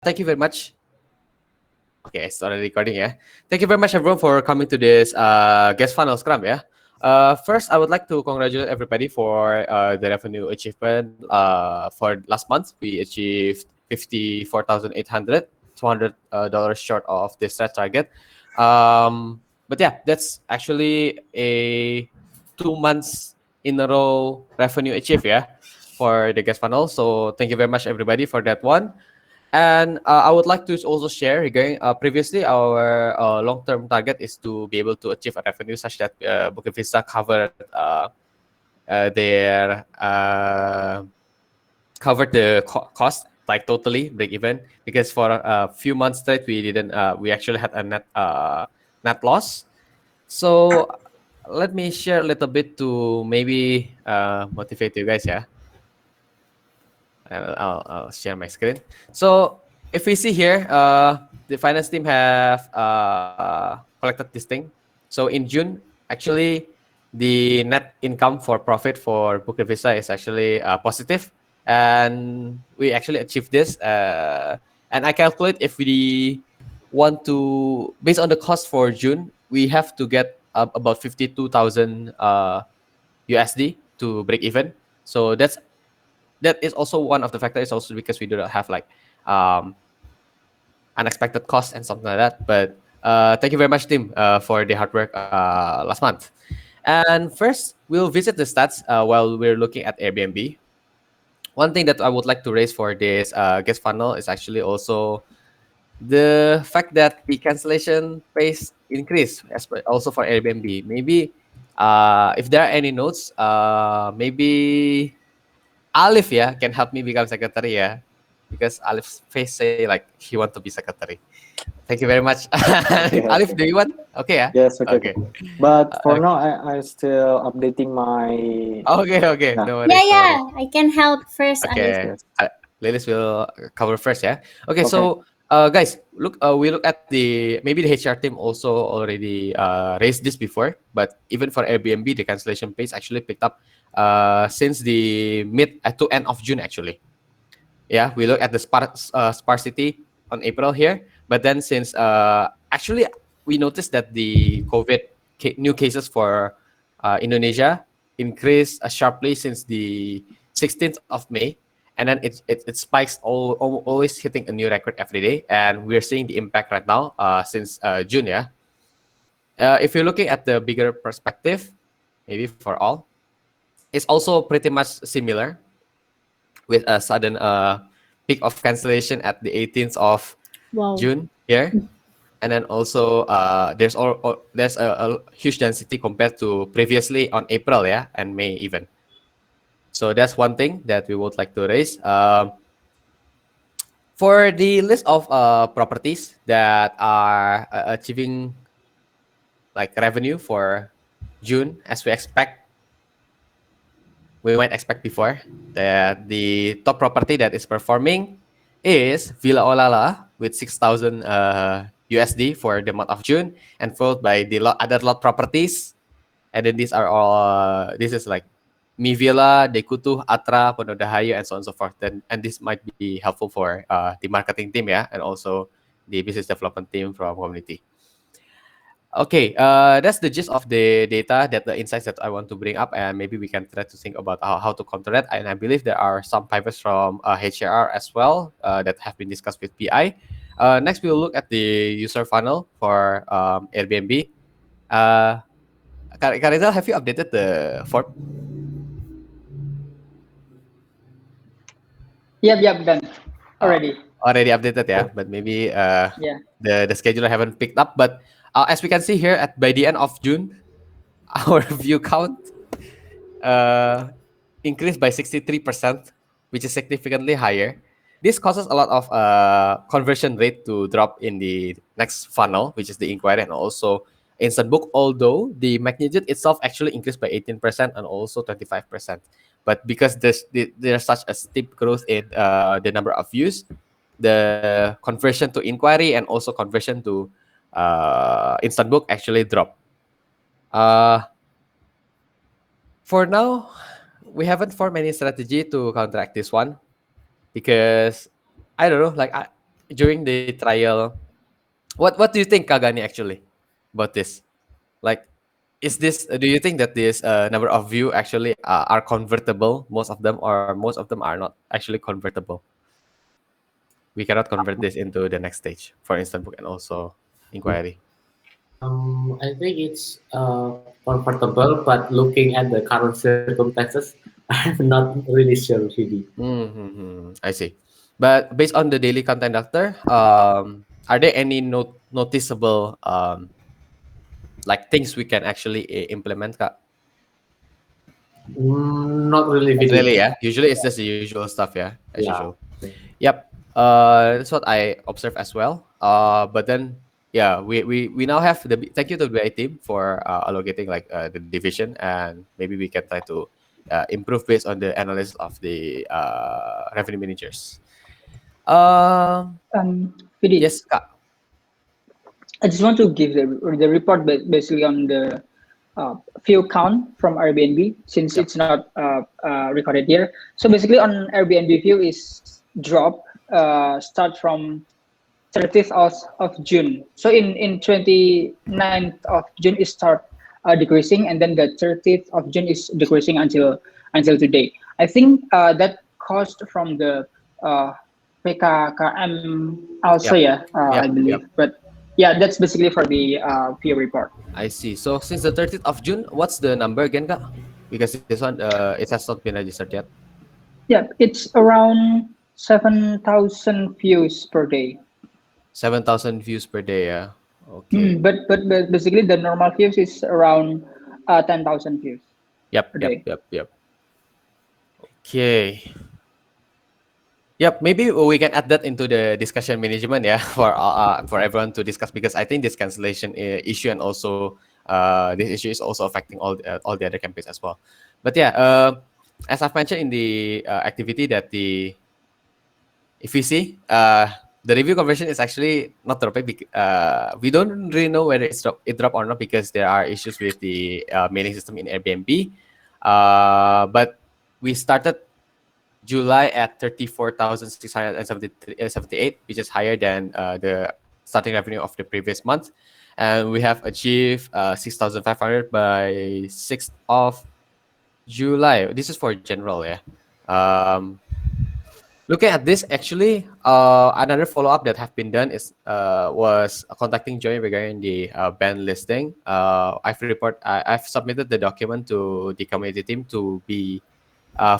Thank you very much. Okay, it's already recording, yeah. Thank you very much, everyone, for coming to this guest funnel scrum, yeah. First, I would like to congratulate everybody for the revenue achievement. For last month, we achieved 54,800, $200 short of the stretch target. But yeah, that's actually a 2 months in a row revenue achieve, yeah, for the guest funnel. So thank you very much, everybody, for that one. And I would like to also share regarding previously our long-term target is to be able to achieve a revenue such that Bukit Vista covered their covered the cost like totally break even, because for a few months straight we didn't we actually had a net loss. So let me share a little bit to maybe motivate you guys, yeah. I'll share my screen. So if we see here, the finance team have collected this thing. So in June, actually, the net income for profit for Bukit Vista is actually positive, and we actually achieved this. And I calculate if we want to, based on the cost for June, we have to get about 52,000 USD to break even. So that is also one of the factors, also because we do not have like um, unexpected costs and something like that. But thank you very much, team, for the hard work last month. And first, we'll visit the stats while we're looking at Airbnb. One thing that I would like to raise for this guest funnel is actually also the fact that the cancellation pace increase, also for Airbnb. Maybe if there are any notes, maybe Alif, yeah, can help me become secretary, yeah, because Alif's face say like he want to be secretary. Thank you very much. Okay, Alif, okay. do you want? Okay, yeah. Yes, okay, okay. Okay. But for Okay. now, I still updating my. Okay. Okay. Yeah, No Yeah, worries. No worries. yeah. I can help first, Alif. Okay. yes. Lilis will cover first, yeah. Okay. Okay. So, guys, look. We look at the maybe the HR team also already raised this before, but even for Airbnb, the cancellation pace actually picked up since the mid to end of June actually. Yeah, we look at the sparsity on April here, but then since actually we noticed that the COVID new cases for Indonesia increased sharply since the 16th of May, and then it spikes always hitting a new record every day, and we're seeing the impact right now since June. Yeah, if you're looking at the bigger perspective, maybe for all, it's also pretty much similar with a sudden peak of cancellation at the 18th of Wow. June here. And then also there's a huge density compared to previously on April, yeah, and May even. So that's one thing that we would like to raise. For the list of properties that are achieving like revenue for June, as we expect, we might expect before, that the top property that is performing is Villa Olala with 6,000 USD for the month of June, and followed by the other lot properties. And then these are all, this is like Mi Villa, Dekutu, Atra, Ponodahayu, and so on and so forth. And this might be helpful for the marketing team, yeah, and also the business development team from community. Okay, that's the gist of the data, that the insights that I want to bring up, and maybe we can try to think about how to counter that. And I believe there are some pivots from HRR as well that have been discussed with PI. Next, we'll look at the user funnel for Airbnb. Karizal, have you updated the form? Yep, done Uh, already. Already updated, yeah, but maybe Yeah. the scheduler haven't picked up. But as we can see here, at by the end of June, our view count uh, increased by 63%, which is significantly higher. This causes a lot of conversion rate to drop in the next funnel, which is the inquiry and also instant book, although the magnitude itself actually increased by 18% and also 25%. But because there's such a steep growth in the number of views, the conversion to inquiry and also conversion to instant book actually drop. Uh, for now, we haven't formed any strategy to counteract this one, because I don't know, like during the trial, what do you think, Kagani, actually about this? Like, is this? Do you think that this number of view actually are convertible? Most of them, or most of them are not actually convertible. We cannot convert this into the next stage for instant book and also inquiry. I think it's comfortable, but looking at the current circumstances, I'm not really sure, really. I see. But based on the daily content doctor, are there any noticeable like things we can actually implement, Kak? Not really, Not really. really, yeah. Usually it's just the usual stuff, yeah, as Yeah. usual. Yep. That's what I observe as well. But then, yeah, we now have the thank you to the BI team for allocating like the division, and maybe we can try to improve based on the analysis of the revenue managers. Vidi, Yes, Kak. I just want to give the report basically on the view count from Airbnb since Yep. it's not recorded here. So basically on Airbnb view is drop start from 30th of June. So in 29th of June it start decreasing, and then the 30th of June is decreasing until today. I think that caused from the PKKM also, Yep. yeah, I Yep. believe. But yeah, that's basically for the view report. I see. So since the 30th of June, what's the number again, Kak? Because this one it has not been registered yet. Yeah, it's around 7,000 views per day. 7,000 views per day, yeah. Okay. But basically the normal views is around 10,000 views Yep, per yep, day. yep, yep. Okay. Yep, maybe we can add that into the discussion management, yeah, for everyone to discuss, because I think this cancellation issue and also this issue is also affecting all the other campaigns as well. But yeah, as I've mentioned in the activity, that the if we see the review conversion is actually not dropping. We don't really know whether it dropped or not, because there are issues with the mailing system in Airbnb. But we started July at 34,678, which is higher than the starting revenue of the previous month. And we have achieved 6,500 by 6th of July. This is for general, yeah. Looking at this, actually, another follow-up that have been done is was contacting Joy regarding the band listing. I've submitted the document to the community team to be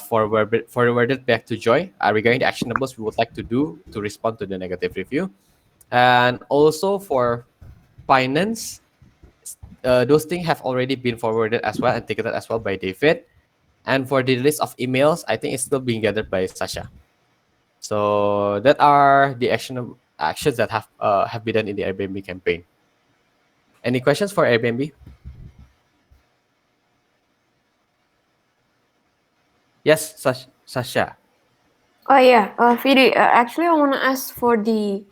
forwarded back to Joy regarding the actionables we would like to do to respond to the negative review. And also for finance, those things have already been forwarded as well and ticketed as well by David. And for the list of emails, I think it's still being gathered by Sasha. So that are the actions that have been done in the Airbnb campaign. Any questions for Airbnb? Yes, Sasha. Oh yeah, Vidi, actually I want to ask for the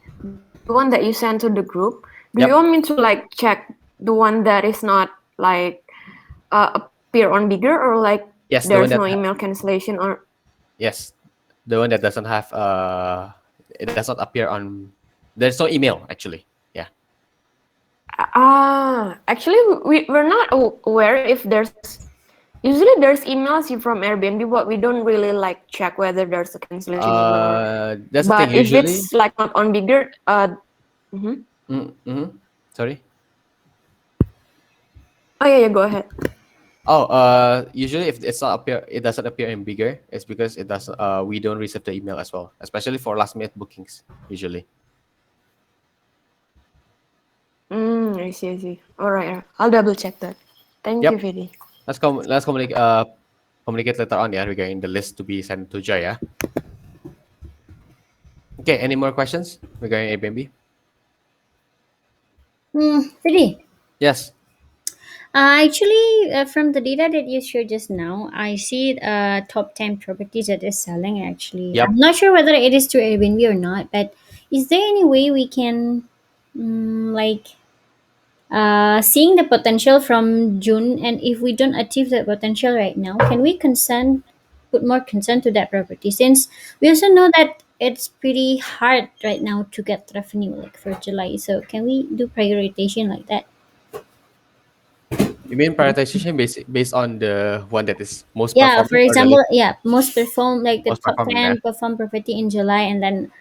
one that you sent to the group. Do you Yep. want me to like check the one that is not like appear on bigger, or like Yes, the one there's that no email cancellation, or yes, the one that doesn't have it does not appear on. There's no email actually. Yeah. actually we're not aware if there's usually there's emails from Airbnb, but we don't really like check whether there's a cancellation or not. That's the But thing. if Usually. it's like not on bigger, mhm. Sorry. Oh yeah, go ahead. Oh, usually if it's not appear, it doesn't appear in bigger. It's because it doesn't. We don't receive the email as well, especially for last minute bookings. Usually. I see, I see. All right, I'll double check that. Thank Yep. you, Vidi. Let's communicate later on, yeah, regarding the list to be sent to Joy, yeah. Okay. Any more questions regarding Airbnb? Really? Yes. Actually, from the data that you showed just now, I see top 10 properties that is selling actually. Yep. I'm not sure whether it is through Airbnb or not, but is there any way we can, like, seeing the potential from June, and if we don't achieve that potential right now, can we put more consent to that property? Since we also know that it's pretty hard right now to get revenue like for July. So can we do prioritization like that? You mean prioritization based on the one that is most Yeah, for performing or the example, yeah, most perform like the most top performing? 10 perform property in July, and then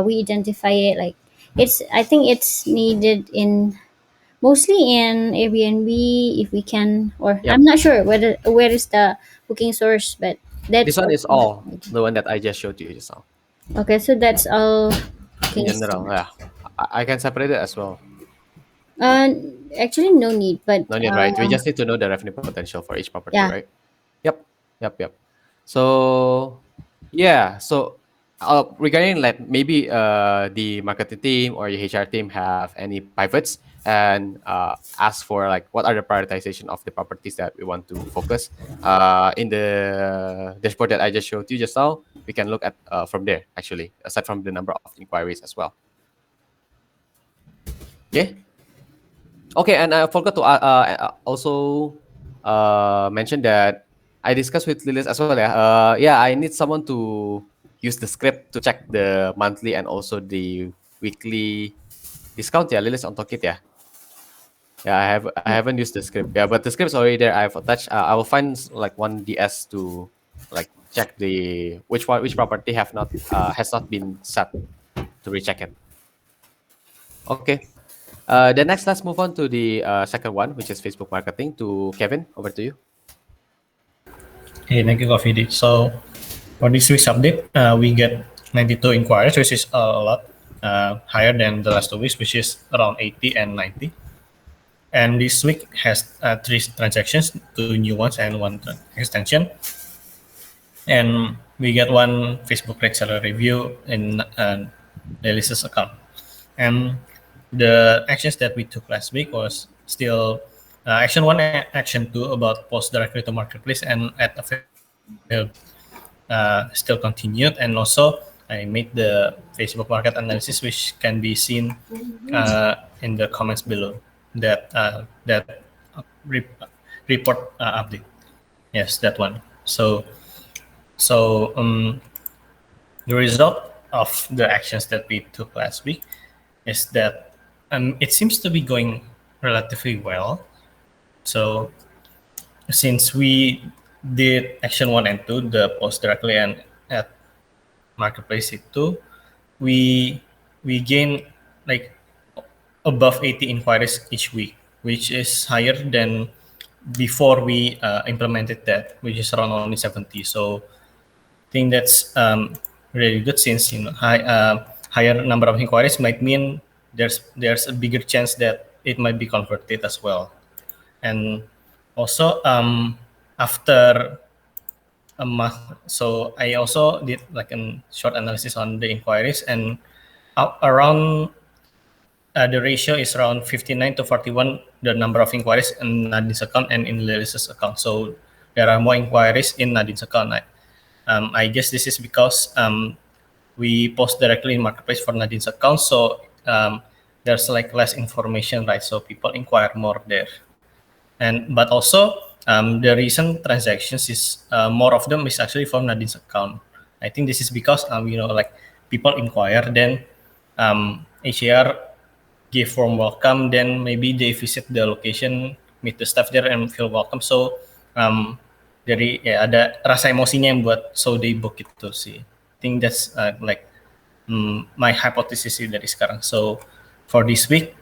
we identify it like it's. I think it's needed in mostly in Airbnb if we can, or Yep. I'm not sure where is the booking source, but This that's one is also all the one that I just showed you just now. okay. So that's all In booking general, yeah. source. I can separate it as well. Uh, Actually, no need, but No need, right? We just need to know the revenue potential for each property, yeah, right? Yep, yep. So, yeah. So, regarding like maybe the marketing team or your HR team have any pivots and ask for like what are the prioritization of the properties that we want to focus in the dashboard that I just showed you just now. We can look at from there actually, aside from the number of inquiries as well. Okay. Okay, and I forgot to also mention that I discussed with Lilis as well. Yeah, I need someone to use the script to check the monthly and also the weekly discount. Yeah, Lilis on Tokit. Yeah, yeah. I haven't used the script. Yeah, but the script's already there. I've attached. I will find like one DS to like check the which property have not has not been set to recheck it. Okay. The next, let's move on to the second one, which is Facebook marketing. To Kevin, over to you. Hey, thank you, Coffee D. So for this week's update, we get 92 inquiries, which is a lot higher than the last 2 weeks, which is around 80 and 90. And this week has 3 transactions, 2 new ones and 1 extension. And we get 1 Facebook reseller review in Lilis's account. And the actions that we took last week was still action 1 and action 2 about post directly to marketplace and add available still continued. And also I made the Facebook market analysis, which can be seen in the comments below that report update. Yes, that one. So the result of the actions that we took last week is that it seems to be going relatively well. So since we did action 1 and 2, the post directly and at marketplace itu, we gain like above 80 inquiries each week, which is higher than before we implemented that, which is around only 70. So I think that's really good, since higher number of inquiries might mean there's a bigger chance that it might be converted as well. And also after a month, so I also did like a short analysis on the inquiries, and around the ratio is around 59 to 41, the number of inquiries in Nadine's account and in Lilis's account. So there are more inquiries in Nadine's account. I guess this is because we post directly in marketplace for Nadine's account, so there's like less information, right? So people inquire more there. But also the recent transactions is more of them is actually from Nadine's account. I think this is because like people inquire, then HR give warm welcome, then maybe they visit the location, meet the staff there and feel welcome. So dari ada rasa emosinya yang buat so they book itu sih. I think that's like my hypothesis dari sekarang. So for this week,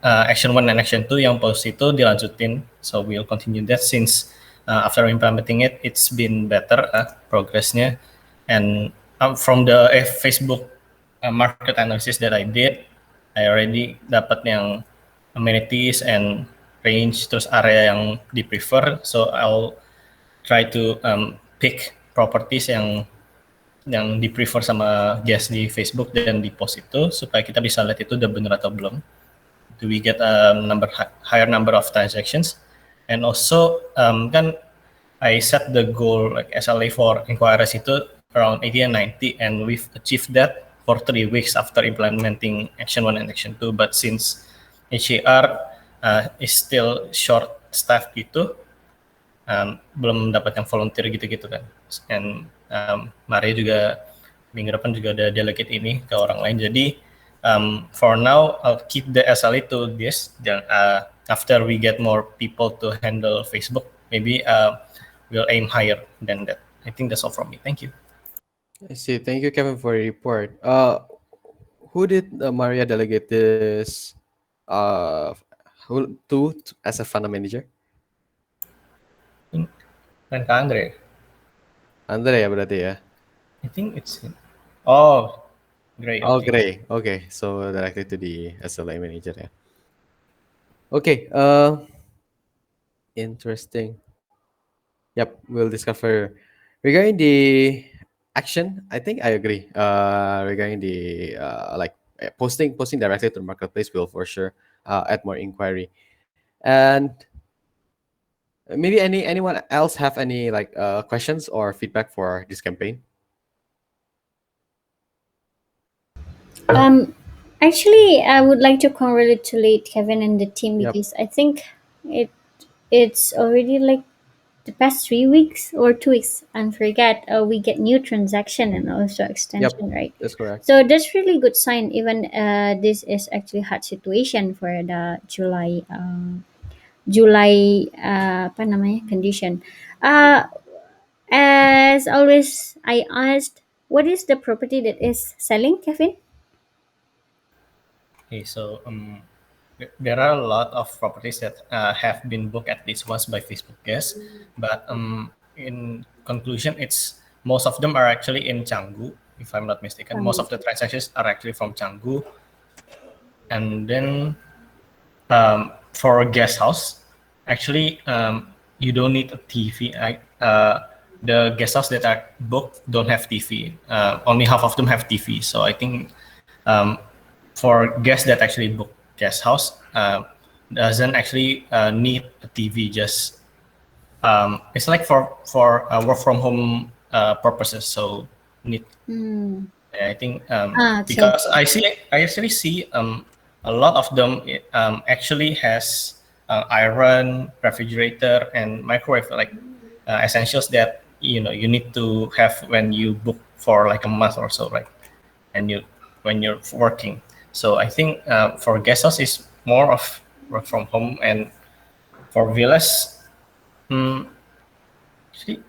action 1 and action 2 yang post itu dilanjutin. So we'll continue that, since after implementing it, it's been better progressnya. And from the Facebook market analysis that I did, I already dapat yang amenities and range, terus area yang di prefer. So I'll try to pick properties yang di prefer sama guest di Facebook dan di post itu, supaya kita bisa lihat itu udah benar atau belum. Do we get a higher number of transactions? And also kan I set the goal like SLA for inquiries itu around 80 and 90, and we've achieved that for 3 weeks after implementing action 1 and action 2. But since HR is still short staff gitu, belum dapat yang volunteer gitu-gitu kan. And Maria juga minggu depan juga ada delegate ini ke orang lain. Jadi for now I'll keep the SLA to this. After we get more people to handle Facebook, maybe we'll aim higher than that. I think that's all from me. Thank you. I see. Thank you, Kevin, for your report. Who did Maria delegate this to as a fund manager? Dan Kak Andre. Andre ya berarti ya. I think it's oh Gray. Oh, Okay. Gray. Okay, so directly to the SLA manager ya. Okay. Interesting. Yep, we'll discover regarding the action. I think I agree. Regarding the posting directly to the marketplace will for sure add more inquiry. And maybe anyone else have any questions or feedback for this campaign? Actually, I would like to congratulate Kevin and the team Yep. because I think it's already like the past 3 weeks or 2 weeks. I forget. We get new transaction and also extension, right? That's correct. So that's really good sign. Even this is actually hard situation for the July apa namanya condition. As always, I asked, what is the property that is selling, Kevin? Okay, so there are a lot of properties that have been booked at least once by Facebook guests, but in conclusion, it's most of them are actually in Canggu, if I'm not mistaken. Most of the transactions are actually from Canggu, and then for a guest house, actually you don't need a TV. The guest house that are booked don't have TV. Only half of them have TV. So I think for guests that actually book guest house, doesn't actually need a TV. Just it's like for work from home purposes. So need. I think Okay. because I actually see a lot of them actually has iron, refrigerator, and microwave, like essentials that you need to have when you book for like a month or so, right? And when you're working. So I think for guest house is more of work from home, and for villas, actually,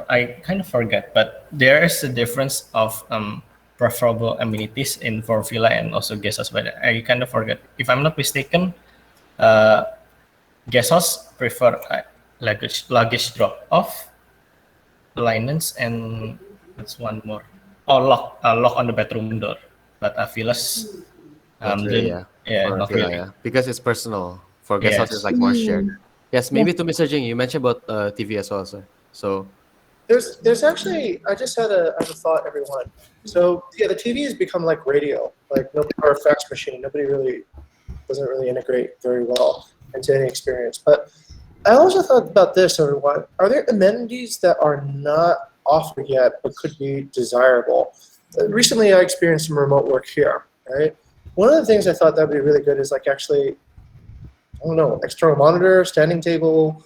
I kind of forget, but there is a difference of preferable amenities in for villa and also guest house, but I kind of forget. If I'm not mistaken, guest house prefer luggage drop off, linens, and that's one more. Oh, lock on the bedroom door. But villas, Not really, for not villa, really. because it's personal. For guest house, it's Yes. like more shared. Yes, maybe to Mr. Jing, you mentioned about TV as well, sir. So There's actually, I just had a thought, everyone. So yeah, the TV has become like radio, like or a fax machine. Nobody really doesn't really integrate very well into any experience. But I also thought about this, everyone. Are there amenities that are not offered yet but could be desirable? Recently, I experienced some remote work here. Right. One of the things I thought that would be really good is like actually, I don't know, external monitor, standing table.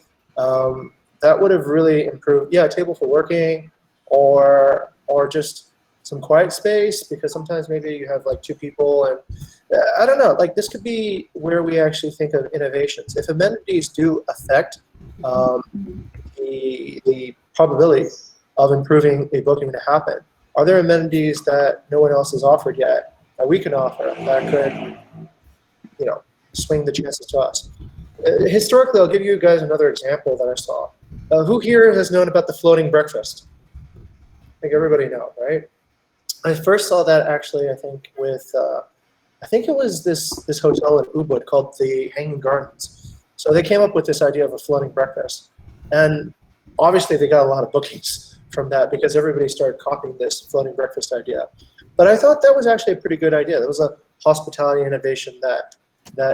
That would have really improved. Yeah, a table for working, or just some quiet space, because sometimes maybe you have like two people, and I don't know. Like this could be where we actually think of innovations. If amenities do affect the probability of improving a booking to happen, are there amenities that no one else has offered yet that we can offer that could, swing the chances to us? Historically, I'll give you guys another example that I saw. Who here has known about the floating breakfast? I think everybody knows, right? I first saw that actually, I think with, I think it was this hotel in Ubud called the Hanging Gardens. So they came up with this idea of a floating breakfast. And obviously they got a lot of bookings from that because everybody started copying this floating breakfast idea. But I thought that was actually a pretty good idea. That was a hospitality innovation that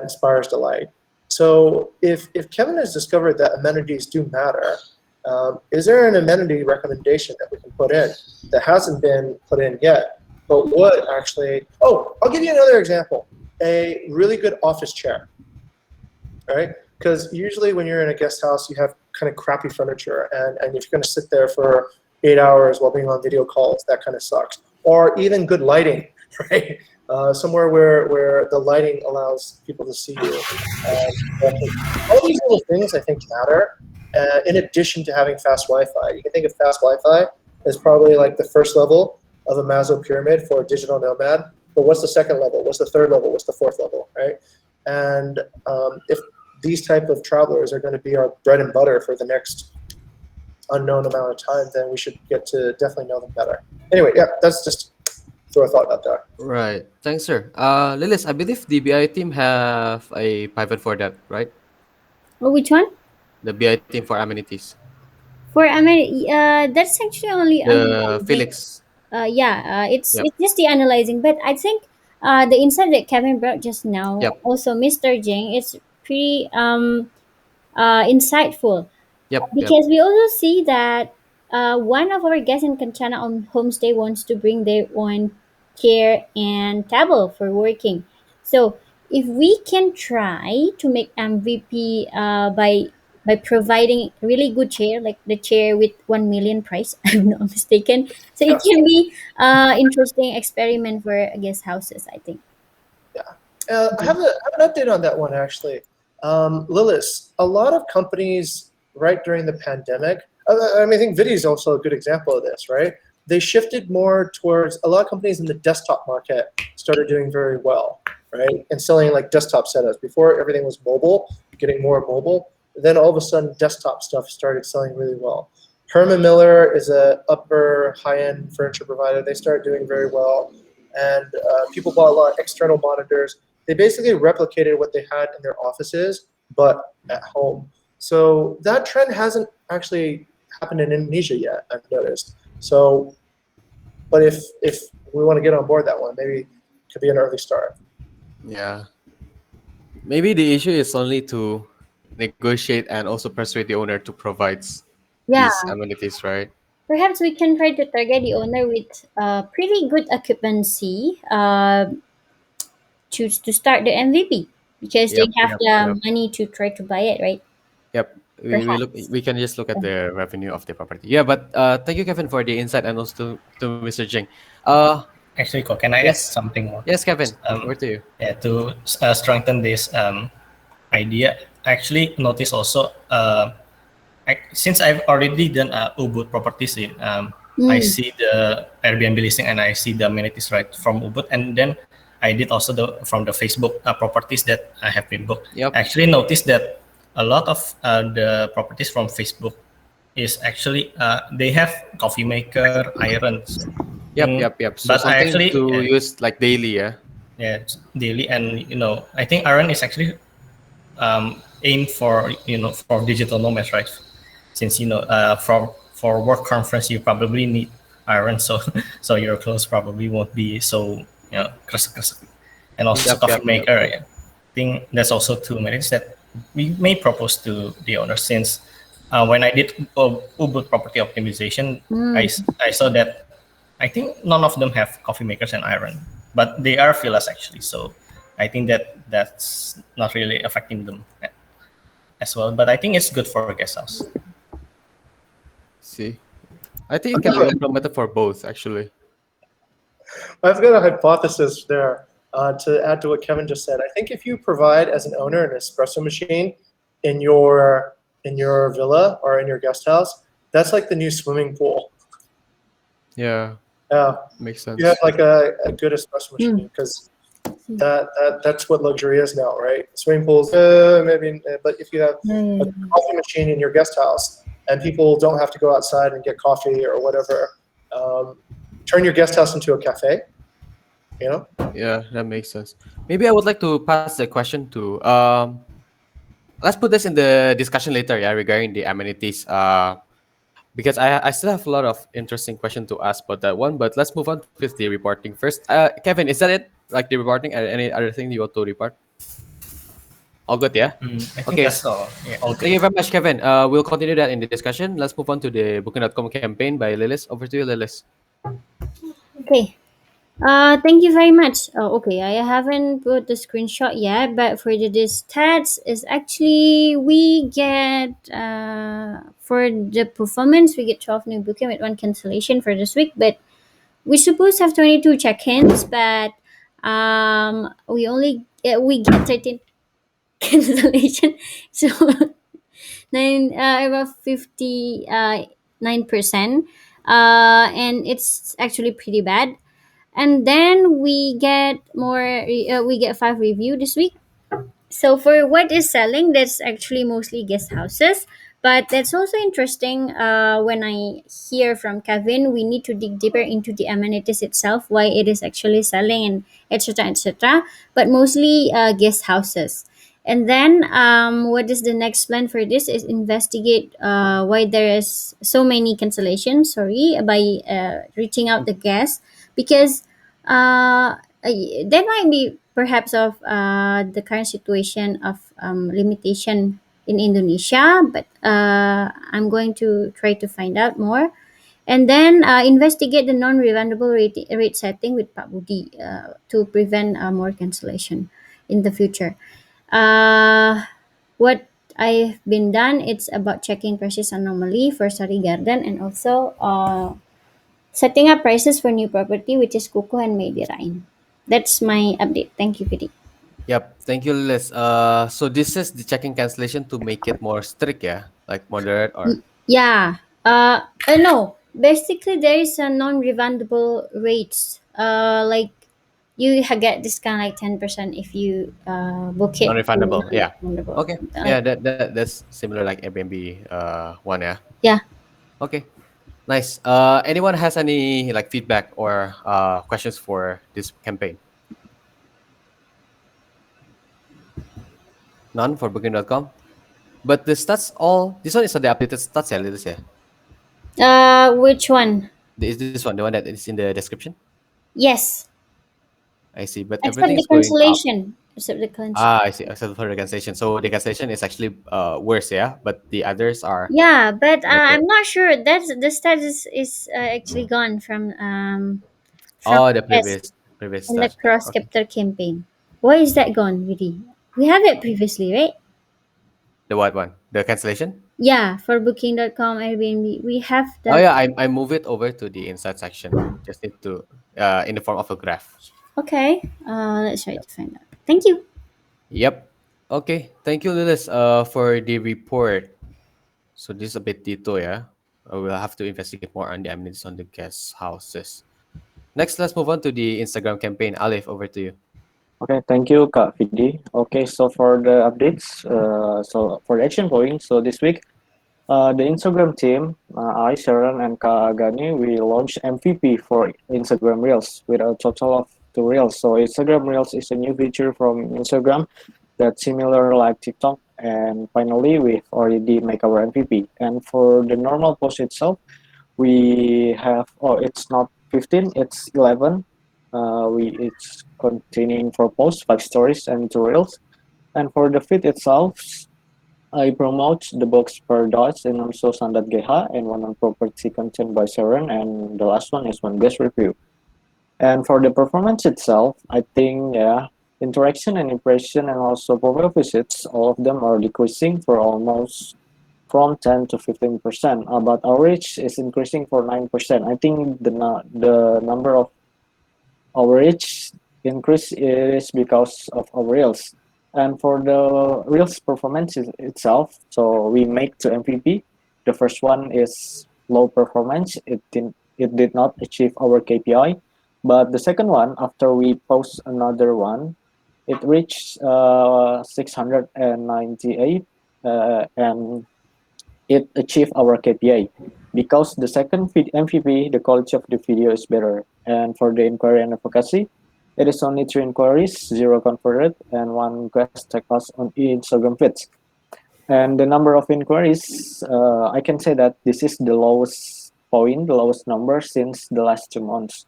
inspires delight. So if Kevin has discovered that amenities do matter, is there an amenity recommendation that we can put in that hasn't been put in yet, but would actually, I'll give you another example. A really good office chair, right? Because usually when you're in a guest house, you have kind of crappy furniture, and if you're going to sit there for 8 hours while being on video calls. That kind of sucks. Or even good lighting, right? Somewhere where the lighting allows people to see you. All these little things I think matter. In addition to having fast Wi-Fi, you can think of fast Wi-Fi as probably like the first level of a Maslow pyramid for a digital nomad. But what's the second level? What's the third level? What's the fourth level, right? And if these type of travelers are going to be our bread and butter for the next unknown amount of time, then we should get to definitely know them better. Anyway, yeah, that's just throw a thought out there. Right. Thanks, sir. Lilis, I believe the BI team have a pivot for that, right? Oh, which one? The BI team for amenities. For that's actually only The Felix. it's Yep. it's just the analyzing, but I think the insight that Kevin brought just now, Yep. also Mr. Jing, it's pretty insightful. Yep. Because we also see that one of our guests in Kanchana on homestay wants to bring their own chair and table for working. So if we can try to make MVP by providing really good chair, like the chair with 1 million price, I'm not mistaken. So it can be interesting experiment for guest houses, I think. I have an update on that one, actually. Lilis, a lot of companies right during the pandemic, I think Vidi is also a good example of this, right? They shifted more towards, a lot of companies in the desktop market started doing very well, right? And selling like desktop setups. Before everything was mobile, getting more mobile, then all of a sudden desktop stuff started selling really well. Herman Miller is a upper high-end furniture provider. They started doing very well. And people bought a lot of external monitors. They basically replicated what they had in their offices, but at home. So that trend hasn't actually happened in Indonesia yet, I've noticed. So, but if we want to get on board that one, maybe it could be an early start. Yeah. Maybe the issue is only to negotiate and also persuade the owner to provide Yeah, these amenities, right? perhaps we can try to target the owner with pretty good occupancy to start the MVP because they Yep. have Yep. the Yep. money to try to buy it, right? Yep. Perhaps. We can just look at the revenue of the property. Yeah, but thank you, Kevin, for the insight, and also to Mr. Jing. Actually, can I Yes. add something more? Yes, Kevin. Um, Over to you. Yeah, to strengthen this idea, I actually noticed also, since I've already done Ubud properties, I see the Airbnb listing and I see the amenities right from Ubud, and then I did also from the Facebook properties that I have been booked. Yep. I actually noticed that a lot of the properties from Facebook is actually they have coffee maker, irons. Yep. So But I something actually to use like daily, yeah. yeah, it's daily, and I think iron is actually aimed for for digital nomads, right? Since for work conference you probably need iron, so so your clothes probably won't be so kresek-kresek. And also Yep, coffee yep, maker. I think that's also two merits that we may propose to the owner, since when I did Ubud property optimization, I saw that I think none of them have coffee makers and iron, but they are villas actually. So I think that's not really affecting them as well. But I think it's good for a guest house. See, I think it can be implemented for both, actually. I've got a hypothesis there to add to what Kevin just said. I think if you provide as an owner an espresso machine in your villa or in your guest house, that's like the new swimming pool. Yeah, Yeah, makes sense. you have like a good espresso machine because that's what luxury is now, right? Swimming pools, maybe, but if you have a coffee machine in your guest house and people don't have to go outside and get coffee or whatever, turn your guest house into a cafe. Yeah, that makes sense. Maybe I would like to pass the question to let's put this in the discussion later, yeah, regarding the amenities. Because I still have a lot of interesting questions to ask about that one, but let's move on with the reporting first. Kevin, is that it? Like the reporting? Any other thing you want to report? All good, yeah? I think Okay. that's all. Yeah, all Thank good. you very much, Kevin. We'll continue that in the discussion. Let's move on to the Booking.com campaign by Lilis. Over to you, Lilis. Okay. Thank you very much. Okay, I haven't put the screenshot yet, but for the stats is actually we get for the performance we get 12 new booking with one cancellation for this week, but we supposed to have 22 check-ins, but we only we get 13 cancellation, so about 59%, and it's actually pretty bad. And then we get we get 5 review this week. So for what is selling, that's actually mostly guest houses. But that's also interesting. When I hear from Kevin, we need to dig deeper into the amenities itself, why it is actually selling, and etc. etc. But mostly guest houses. And then what is the next plan for this is investigate why there is so many cancellations. Sorry, by reaching out the guests, because that might be perhaps of the current situation of limitation in Indonesia, but I'm going to try to find out more. And then investigate the non-refundable rate setting with Pak Budi to prevent more cancellation in the future. What I've been done, it's about checking prices anomaly for Sari Garden, and also setting up prices for new property, which is Kuku and Medirain. That's my update. Thank you, Vidi. Yep, thank you, Liz. So this is the checking cancellation to make it more strict, yeah, like moderate or. Yeah. No. Basically, there is a non-refundable rates. Like get discount like 10% if you book it. Non-refundable, yeah. Non-refundable. Okay, Something yeah, like that's similar like Airbnb one, yeah. yeah. Okay, nice. Anyone has any like feedback or questions for this campaign? None for Booking.com. But the stats all this one is on the updated stats, yeah, Liz, yeah. Which one? Is this one the one that is in the description? Yes. I see, but Except everything the is going up. cancellation. Except the cancellation. Ah, I see. Except for the cancellation. So the cancellation is actually worse, yeah. But the others are Yeah, but better. I'm not sure. That's the status is actually gone from Oh, the yes previous in the stats. cross Okay. captor campaign. Why is that gone, really? We have it previously, right? The what one? The cancellation? Yeah, for Booking.com, Airbnb, we have Oh that. yeah, I move it over to the inside section. Just need to in the form of a graph. Okay, let's try to find out. Thank you. Yep. Okay. Thank you, Lilis, for the report. So this is a bit detailed, yeah. We'll have to investigate more on the amenities on the guest houses. Next, let's move on to the Instagram campaign. Alif, over to you. Okay, thank you, Kak Vidi. Okay, so for the updates, so for the action point, so this week, the Instagram team, I, Sharon, and Kak Agani, we launched MVP for Instagram Reels with a total of 2 Reels. So Instagram Reels is a new feature from Instagram that's similar like TikTok. And finally, we've already make our MVP. And for the normal post itself, we have, oh, it's not 15, it's 11. It's containing 4 posts, 5 stories, and 2 Reels. And for the feed itself, I promote the books per dots and also Sandat GH and one on property content by Sharon, and the last one is one guest review. And for the performance itself, I think, yeah, interaction and impression and also profile visits, all of them are decreasing for almost from 10 to 15%. But our reach is increasing for 9%. I think the number of our reach increase is because of our reels. And for the reels performance itself, so we make 2 MVP. The first one is low performance. It did not achieve our KPI. But the second one, after we post another one, it reached 698, and it achieved our KPI because the second MVP, the quality of the video is better. And for the inquiry and advocacy, it is only 3 inquiries, 0 converted, and 1 request tag us on Instagram feeds. And the number of inquiries, I can say that this is the lowest point, the lowest number since the last 2 months.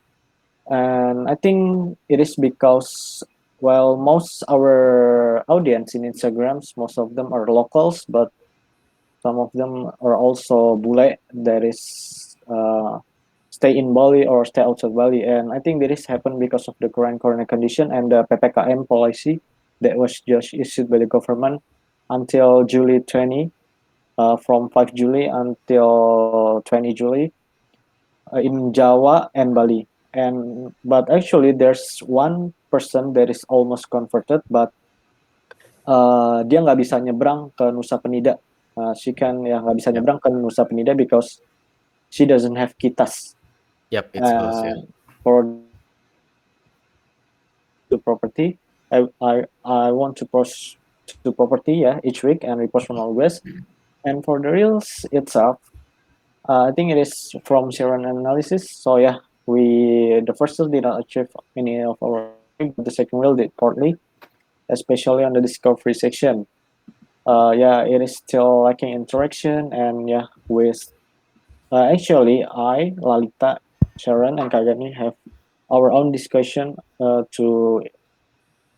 And I think it is because, well, most our audience in Instagrams, most of them are locals, but some of them are also bule that is stay in Bali or stay outside Bali. And I think this happened because of the current corona condition and the PPKM policy that was just issued by the government until July 20, from 5 July until 20 July in Jawa and Bali. And but actually there's one person that is almost converted, but dia nggak bisa nyebrang ke Nusa Penida. She can nggak bisa nyebrang ke Nusa Penida because she doesn't have kitas. Yep, it's close. Yeah. For the property, I want to post to property each week and repost from always. And for the reels itself, I think it is from Sharon analysis. So yeah, the first reel did not achieve any of our, but the second reel did partly, especially on the discovery section. It is still lacking interaction, and with actually I, Lalita, Sharon, and Kagani have our own discussion to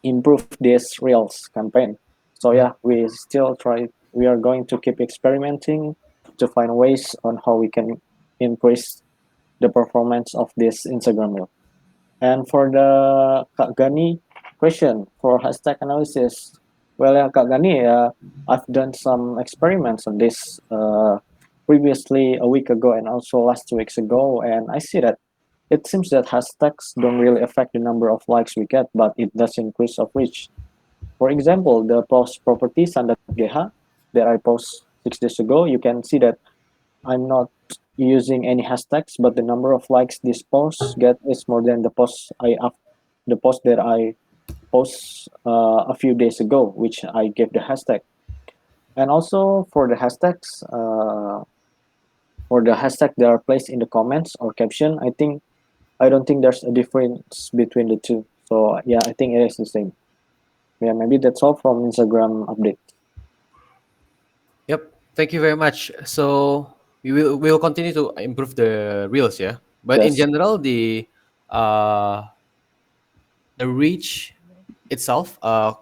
improve this reels campaign. So we are going to keep experimenting to find ways on how we can increase the performance of this Instagram reel. And for the Kak Gani question for hashtag analysis, well, Kak Gani, I've done some experiments on this previously a week ago and also last 2 weeks ago, and I see that it seems that hashtags don't really affect the number of likes we get, but it does increase of reach. For example, the post property Sandat GH that I post 6 days ago, you can see that I'm not using any hashtags, but the number of likes this post get is more than the post that I post a few days ago, which I gave the hashtag. And also for the hashtags, that are placed in the comments or caption, I don't think there's a difference between the two. So yeah, I think it is the same. Yeah, maybe that's all from Instagram update. Yep. Thank you very much. So we will continue to improve the reels, yeah. But in Yes. general, the reach itself,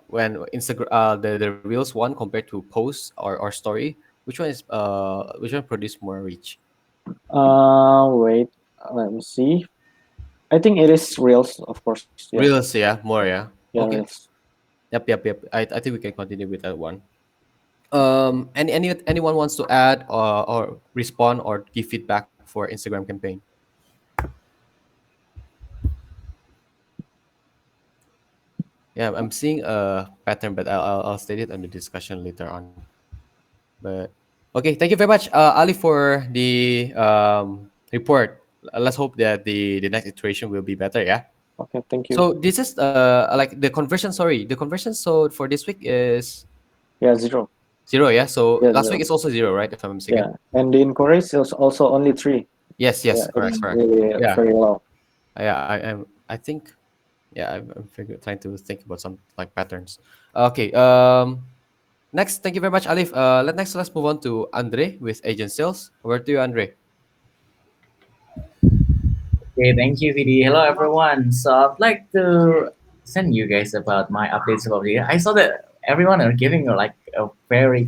when Instagram the reels one compared to post or story, which one produce more reach? Wait, let me see. I think it is reels, of course. Yeah, Reels, yeah, more, yeah. yeah, Okay. reels. Yep. I think we can continue with that one. Anyone wants to add or respond or give feedback for Instagram campaign? Yeah, I'm seeing a pattern, but I'll state it on the discussion later on. But okay, thank you very much, Ali, for the report. Let's hope that the next iteration will be better. Yeah. Okay, thank you. So this is like the conversion. Sorry, the conversion. So for this week is Yeah, 0. 0. Yeah. So Yeah, last 0. week is also 0, right? If I'm mistaken. Yeah, and the inquiries is also only 3. Yes. Yeah, Correct. it's Correct. really Yeah. very low. Yeah. I think. Yeah. Trying to think about some like patterns. Okay. Next, thank you very much, Alif. Let's move on to Andre with agent sales. Over to you, Andre. Okay, thank you, VD. Hello, everyone. So I'd like to send you guys about my updates about the year. I saw that everyone are giving like a very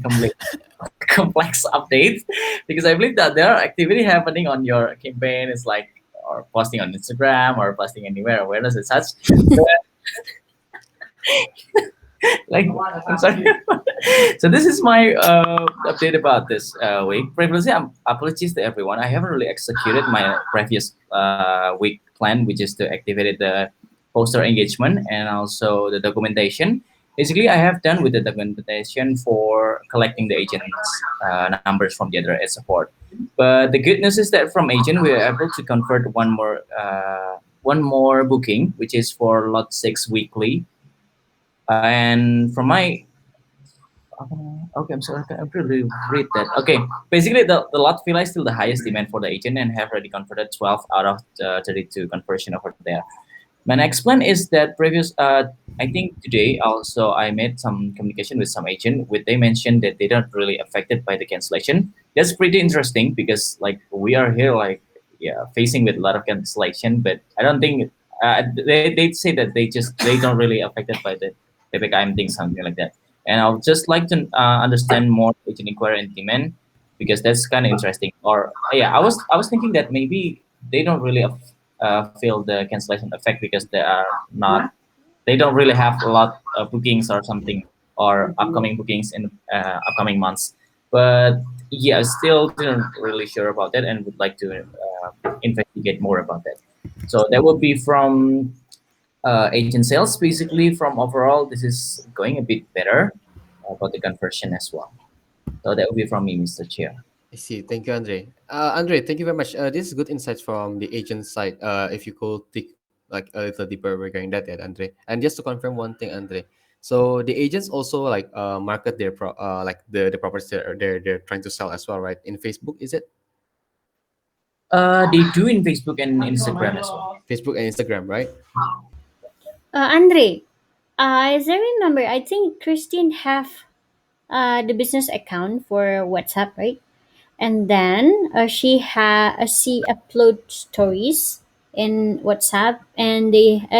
complex update because I believe that there are activity happening on your campaign. It's like or posting on Instagram or posting anywhere, awareness and such. Like, I'm sorry. So this is my update about this week. Previously, apologies to everyone. I haven't really executed my previous week plan, which is to activate the poster engagement and also the documentation. Basically, I have done with the documentation for collecting the agents' numbers from the other ad support. But the good news is that from agent, we are able to convert one more booking, which is for lot 6 weekly. And from my okay, I'm sorry, I can't really read that. Okay, basically the lot villa is still the highest demand for the agent and have already converted 12 out of 32 conversion over there. My next plan is that I think today also I made some communication with some agent with they mentioned that they don't really affected by the cancellation. That's pretty interesting because like we are here facing with a lot of cancellation, but I don't think they say that they don't really affected by the PPKM thing, something like that. And I'll just like to understand more agent inquiry and demand because that's kind of interesting. Or I was thinking that maybe they don't really feel the cancellation effect because they don't really have a lot of bookings or something or upcoming bookings in upcoming months. But yeah, still didn't really sure about that and would like to investigate more about that. So that would be from agent sales. Basically, from overall, this is going a bit better about the conversion as well. So that would be from me, Mr. Chair. I see. Thank you, Andre. Andre, thank you very much. This is good insights from the agent side. If you could dig like a little deeper regarding that, yet, Andre. And just to confirm one thing, Andre. So the agents also like market their like the properties they're trying to sell as well, right? In Facebook, is it? They do in Facebook and Instagram as well. Facebook and Instagram, right? Andre, as I remember, I think Christine have the business account for WhatsApp, right? And then she upload stories in WhatsApp, and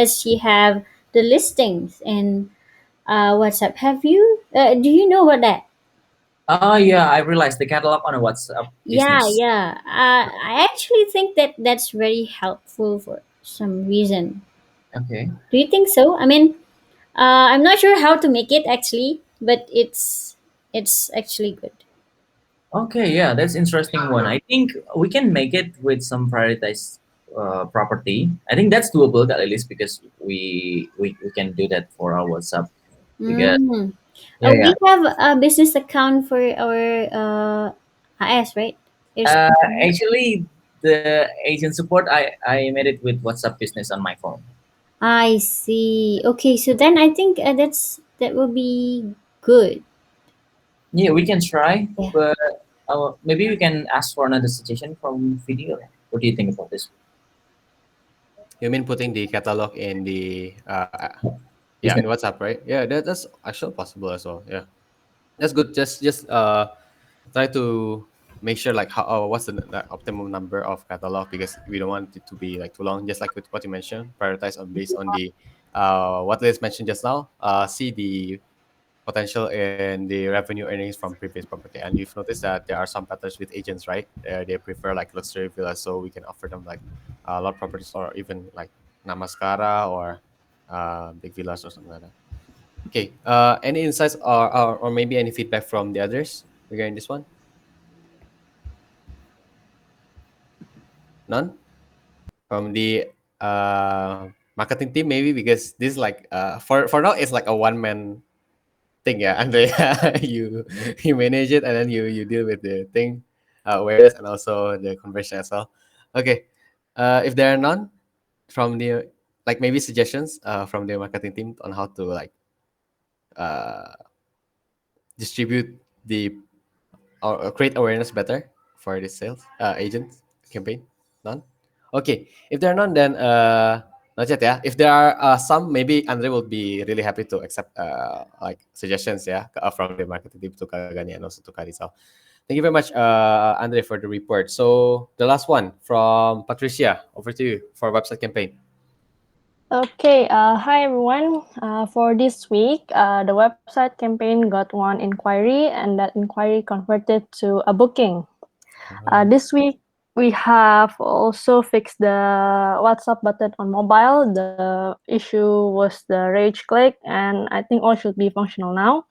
she have the listings in WhatsApp. Do you know about that? Oh yeah, I realized the catalog on a WhatsApp Yeah, business. yeah. I actually think that that's very helpful for some reason. Okay. Do you think so? I mean, I'm not sure how to make it actually, but it's actually good. Okay, yeah, that's interesting one. I think we can make it with some prioritized property. I think that's doable at least because we can do that for our WhatsApp. Because Mm. yeah, yeah. We have a business account for our AS, right? It's, Actually, the agent support I made it with WhatsApp Business on my phone. I see. Okay, so then I think that will be good. Yeah, we can try, Yeah. but maybe we can ask for another suggestion from video. What do you think about this? You mean putting the catalog in the yeah, in Business. WhatsApp, right? Yeah, that's actually possible as well. Yeah, that's good. Just try to make sure like how what's the optimum number of catalog, because we don't want it to be like too long. Just like with what you mentioned, prioritize on based on the what Liz mentioned just now. See the potential in the revenue earnings from previous property, and you've noticed that there are some patterns with agents, right? They prefer like luxury villas, so we can offer them like lot properties or even like namaskara or big villas or something like that. Okay. Any insights or maybe any feedback from the others regarding this one? None from the marketing team, maybe, because this like for now it's like a one man thing, yeah. And you manage it, and then you deal with the thing, awareness, and also the conversion as well. Okay. If there are none from the like maybe suggestions from the marketing team on how to like uh distribute the or create awareness better for the sales agent campaign? None? Okay. If there are none, then not yet, yeah. If there are some, maybe Andre will be really happy to accept like suggestions, yeah, from the marketing team to Kagani and also to Karisal. Thank you very much, Andre, for the report. So the last one from Patricia, over to you for website campaign. Okay, hi everyone. For this week, the website campaign got one inquiry, and that inquiry converted to a booking. This week, we have also fixed the WhatsApp button on mobile. The issue was the rage click, and I think all should be functional now.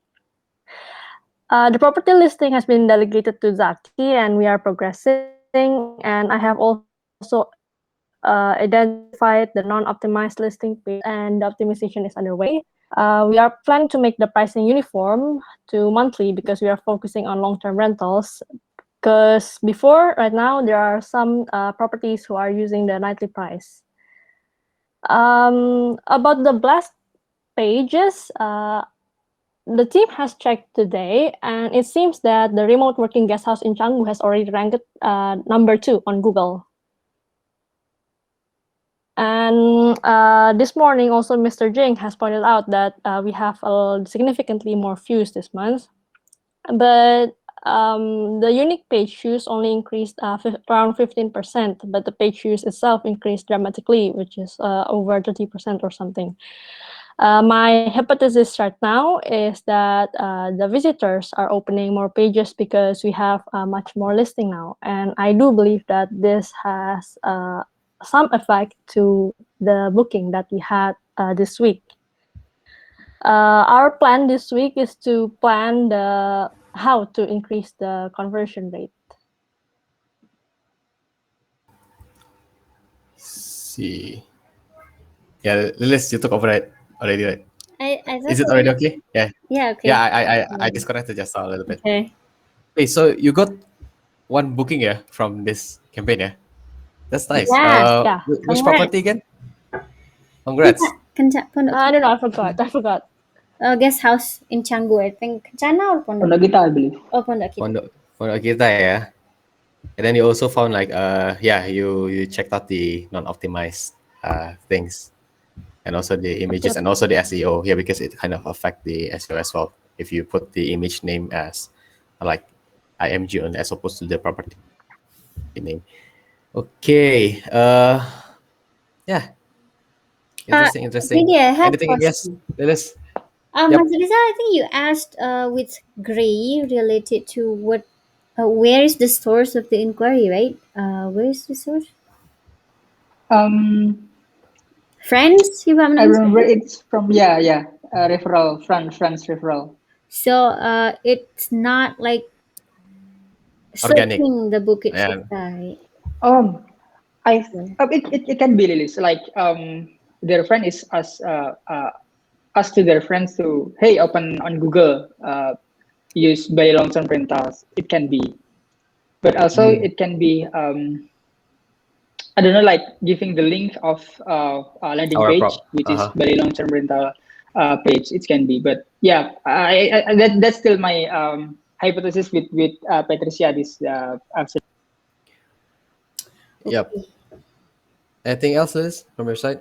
The property listing has been delegated to Zaki, and we are progressing. And I have also identified the non-optimized listing page, and the optimization is underway. We are planning to make the pricing uniform to monthly because we are focusing on long-term rentals. Because right now, there are some properties who are using the nightly price. About the blast pages, the team has checked today, and it seems that the remote working guest house in Canggu has already ranked number 2 on Google. And this morning, also Mr. Jing has pointed out that we have significantly more views this month. But the unique page views only increased around 15%, but the page views itself increased dramatically, which is over 30% or something. My hypothesis right now is that the visitors are opening more pages because we have much more listing now, and I do believe that this has some effect to the booking that we had this week. Our plan this week is to plan the how to increase the conversion rate. See. Yeah, Lilis, you took over it already, right? I Is thought it already okay? Yeah. Yeah, okay. Yeah, I disconnected just a little bit. Okay. Hey, so you got one booking, yeah, from this campaign, yeah? That's nice. Yeah. Yeah. Which Congrats. property again? Congrats. Pondok I don't know. I forgot. guest house in Canggu, I think. Kencana or Pondok? Pondok Gita, I believe. Oh, Pondok Kita. Pondok Kita, yeah. And then you also found like yeah, you checked out the non-optimized things, and also the images and also the SEO. Yeah, because it kind of affect the SEO as well. If you put the image name as like IMG on as opposed to the property name. Okay. Yeah. Interesting. Really, I had Anything else? Lilis? Yep. Mas Rizal, I think you asked with Gray related to what, where is the source of the inquiry, right? Where is the source? Um, Friends, if I'm I not remember mistaken. it's from referral, friends referral. So it's not like Organic. searching the Bukit Yeah. Vista, right? It can be Lilis. Like their friend is ask to their friends to, hey, open on Google, use by long-term rentals. It can be, but also it can be I don't know, like giving the link of landing Our page, which is by long-term rental page. It can be, but yeah, that's still my hypothesis with Patricia this afternoon. Yep. Anything else, Liz, from your side?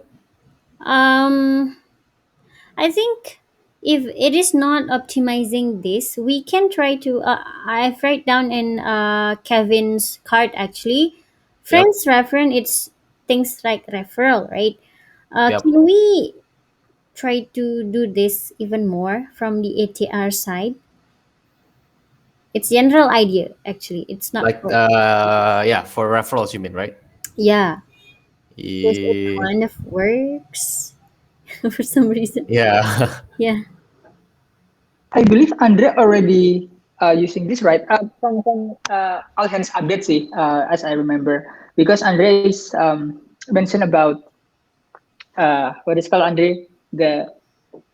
I think if it is not optimizing this, we can try to. I've write down in Kevin's card actually. Friends reference, it's things like referral, right? Yep. Can we try to do this even more from the ATR side? It's general idea actually. It's not Like for, yeah, for referrals you mean, right? yeah. Because it Yeah. kind of works for some reason. Yeah. Yeah. I believe Andre already using this, right? From all hands update sih, as I remember, because Andre is mentioned about what is called Andre, the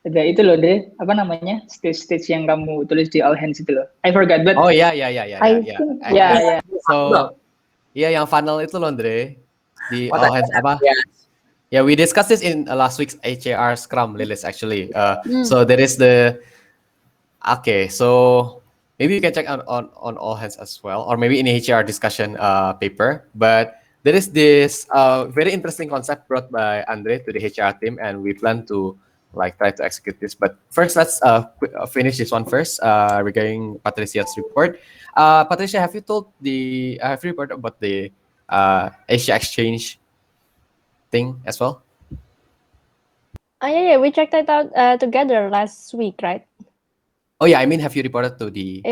itu loh Andre, apa namanya, stage yang kamu tulis di all hands itu loh. I forgot, but Oh yeah. I think yeah. So yeah, yang funnel itu loh, Andre. Di What all I- hands apa? yeah. Yeah, we discussed this in last week's HAR Scrum, Lilis, actually. So there is the okay. So maybe you can check out on all hands as well, or maybe in the HR discussion paper. But there is this very interesting concept brought by Andre to the HR team, and we plan to like try to execute this. But first, let's finish this one first regarding Patricia's report. Patricia, have you reported about the Asia Exchange thing as well? Yeah, we checked it out together last week, right? Oh yeah, I mean, have you reported to the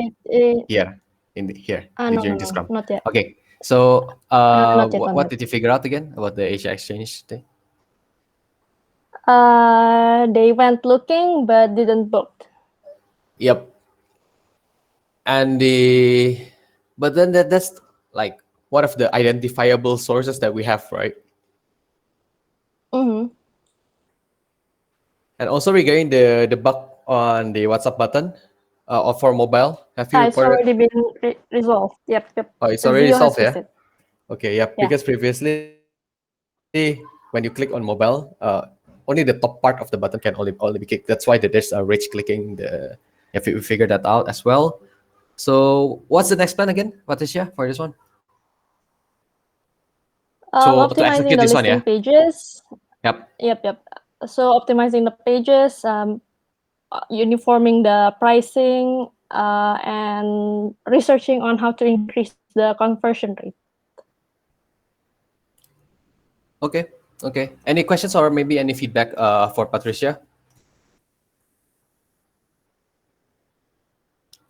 here no, during this scrum? not yet. Okay, so Not yet, what did you figure out again about the Asia Exchange thing? They went looking but didn't book. Yep. And but then that's like one of the identifiable sources that we have, right? Mm-hmm. And also regarding the bug on the WhatsApp button or for mobile, have you It's reported? already been resolved. Yep. Oh, it's The already Zio has solved, yeah? fixed it. Okay, yep. Yeah. Because previously, when you click on mobile, only the top part of the button can only be clicked. That's why there's a rage clicking. If we figure that out as well. So what's the next plan again, Patricia, for this one? So to Optimizing execute the this one, listing yeah? pages. Yep. So optimizing the pages, uniforming the pricing, and researching on how to increase the conversion rate. Okay. Any questions or maybe any feedback for Patricia?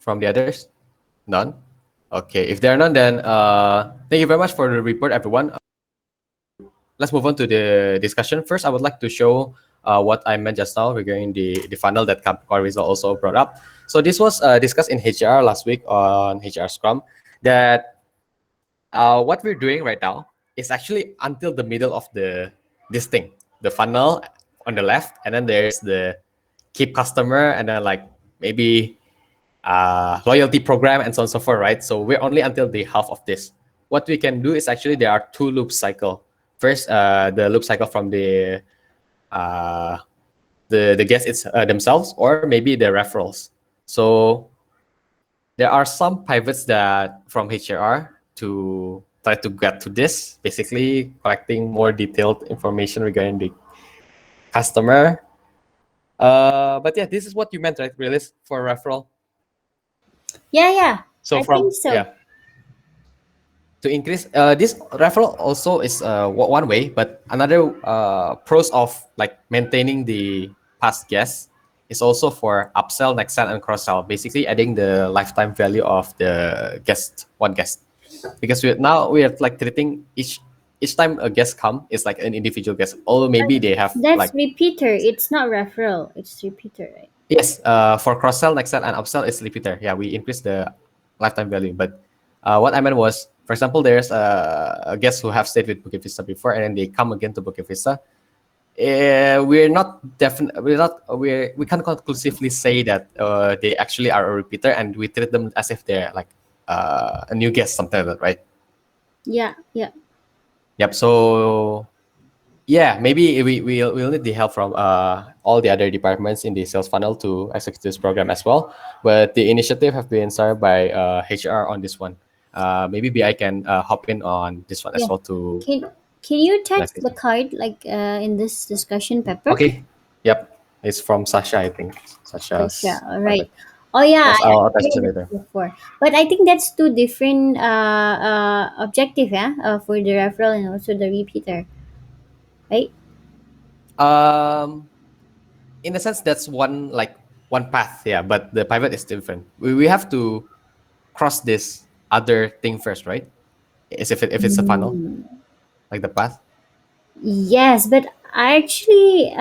from the others? None? Okay, if there are none, then thank you very much for the report, everyone. Let's move on to the discussion. First, I would like to show what I meant just now regarding the funnel that Rizal also brought up. So this was discussed in HR last week on HR Scrum, that what we're doing right now is actually until the middle of this thing, the funnel on the left, and then there's the keep customer, and then like maybe loyalty program and so on and so forth, right? So we're only until the half of this. What we can do is actually there are two loop cycle. First, the loop cycle from the guests themselves, or maybe the referrals. So there are some pivots that from HR to try to get to this, basically collecting more detailed information regarding the customer. But yeah, this is what you meant, right? Release for referral. Yeah. So I from think so. yeah, to increase this referral also is one way, but another pros of like maintaining the past guests is also for upsell, next sell, and cross sell. Basically, adding the lifetime value of the one guest, because we are like treating each time a guest come is like an individual guest. Although maybe they have That's like repeater. It's not referral. It's repeater, right? yes, for cross sell, next sell, and upsell is repeater. Yeah, we increase the lifetime value. But what I meant was, for example, there's a guest who have stayed with Bukit Vista before, and then they come again to Bukit Vista. We can't conclusively say that they actually are a repeater, and we treat them as if they're like a new guest, something like that, right? Yeah. Yep. So yeah, maybe we'll need the help from all the other departments in the sales funnel to execute this program as well. But the initiative have been started by HR on this one. Maybe BI can hop in on this one as Yeah. well to. Can you text Like the card like in this discussion, Pepper? Okay. Yep. It's from Sasha, I think. Sasha's. Yeah. All right. Oh yeah, Yes, I'll attach it heard later. before, but I think that's two different objective, yeah, for the referral and also the repeater, right? In a sense, that's one path, yeah. But the pivot is different. We have to cross this other thing first, right? As if it's a funnel, like the path. Yes, but actually,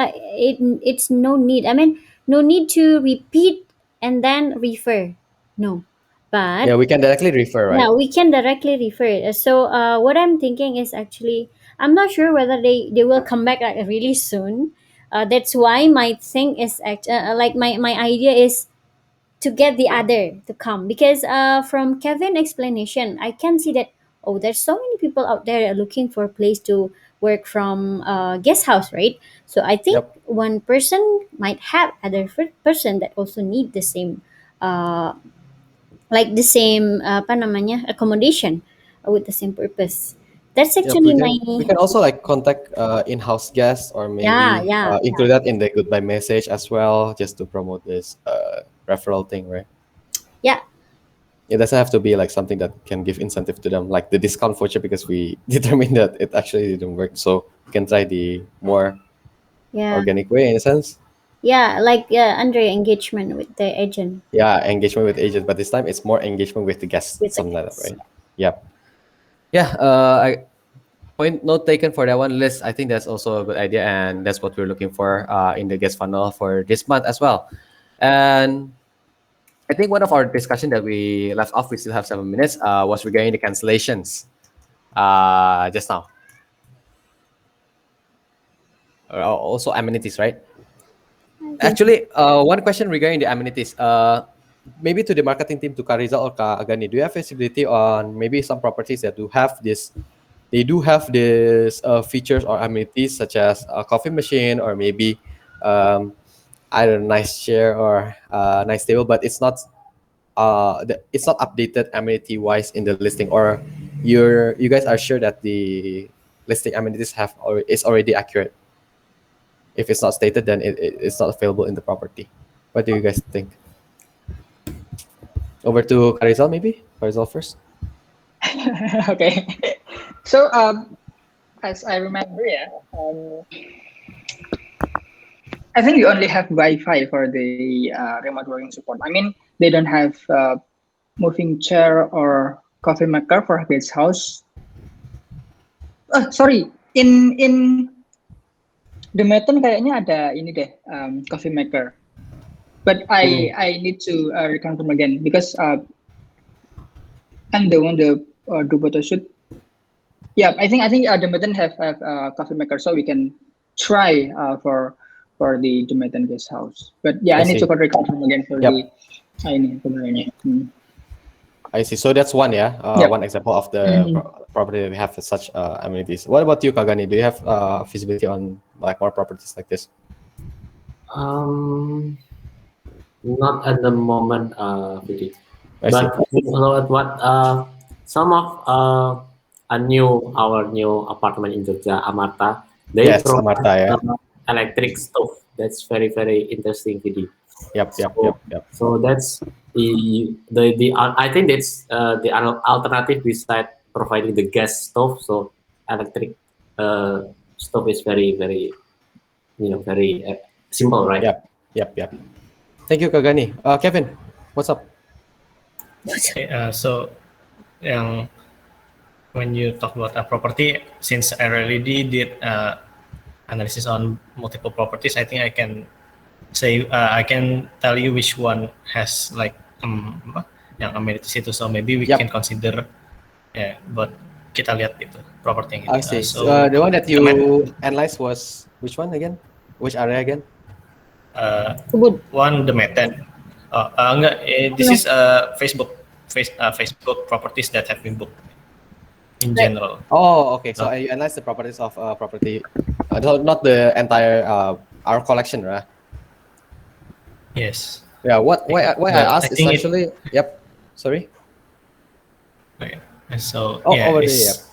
it's no need. I mean, no need to repeat and then refer. No, but Yeah, we can directly refer, right? yeah, we can directly refer. So, what I'm thinking is actually, I'm not sure whether they will come back like really soon. That's why my thing is like my idea is to get the other to come, because from Kevin explanation I can see that, oh, there's so many people out there looking for a place to work from guest house, right? So I think Yep. one person might have other person that also need the same uh, like the same apa namanya accommodation with the same purpose. That's Yep. actually my We can also like contact in-house guests, or yeah maybe yeah include that in the goodbye message as well, just to promote this referral thing, right? yeah It doesn't have to be like something that can give incentive to them, like the discount voucher, because we determined that it actually didn't work. So we can try the more yeah organic way in a sense. yeah, like under engagement with the agent Yeah, engagement with agents, but this time it's more engagement with the guests, with the something like that, guests. right? Yep. Yeah. Point note taken for that one, Liz. I think that's also a good idea, and that's what we're looking for in the guest funnel for this month as well. And I think one of our discussion that we left off, we still have 7 minutes, was regarding the cancellations just now. Also amenities, right? Actually, one question regarding the amenities. Maybe to the marketing team, to Karizal or Ka Agani, do you have visibility on maybe some properties that do have this? They do have this features or amenities such as a coffee machine, or maybe either nice chair or nice table, but it's not it's not updated amenity wise in the listing, or you guys are sure that the listing amenities is already accurate. If it's not stated, then it's not available in the property. What do you guys think? Over to Karizal, maybe? Karizal first. Okay. So as I remember, yeah, I think we only have Wi-Fi for the remote working support. I mean, they don't have moving chair or coffee maker for guest house. Sorry, in the Meton kayaknya ada ini deh, coffee maker. But I need to reconfirm again because I'm the one to do photo shoot. Yeah, I think the Meton have coffee maker, so we can try for the Meton guest house. But yeah, I need to reconfirm again for the ini sebenarnya. I see. So that's one, one example of the property that we have such amenities. What about you, Kagani? Do you have visibility on like more properties like this? Not at the moment, Vidi. I But see. what some of our new apartment in Jogja, Amarta, they Yes, provide Amarta, electric stove. That's very interesting, Vidi. Yep. So that's the I think that's the alternative beside providing the gas stove. So electric stove is very simple, right? Yep. Thank you, Kagani. Kevin, what's up? So, when you talk about a property, since I already did analysis on multiple properties, I think I can say I can tell you which one has like yang amenities itu. So maybe we can consider, but kita lihat itu property yang I see. itu. So the one that you analyzed was which one again? Which area again? One the method. This is Facebook properties that have been booked in general. Oh, okay. So you analyze the properties of property, not the entire our collection, right? Yes. Yeah. Why I asked is actually. Yep. Sorry. Okay. So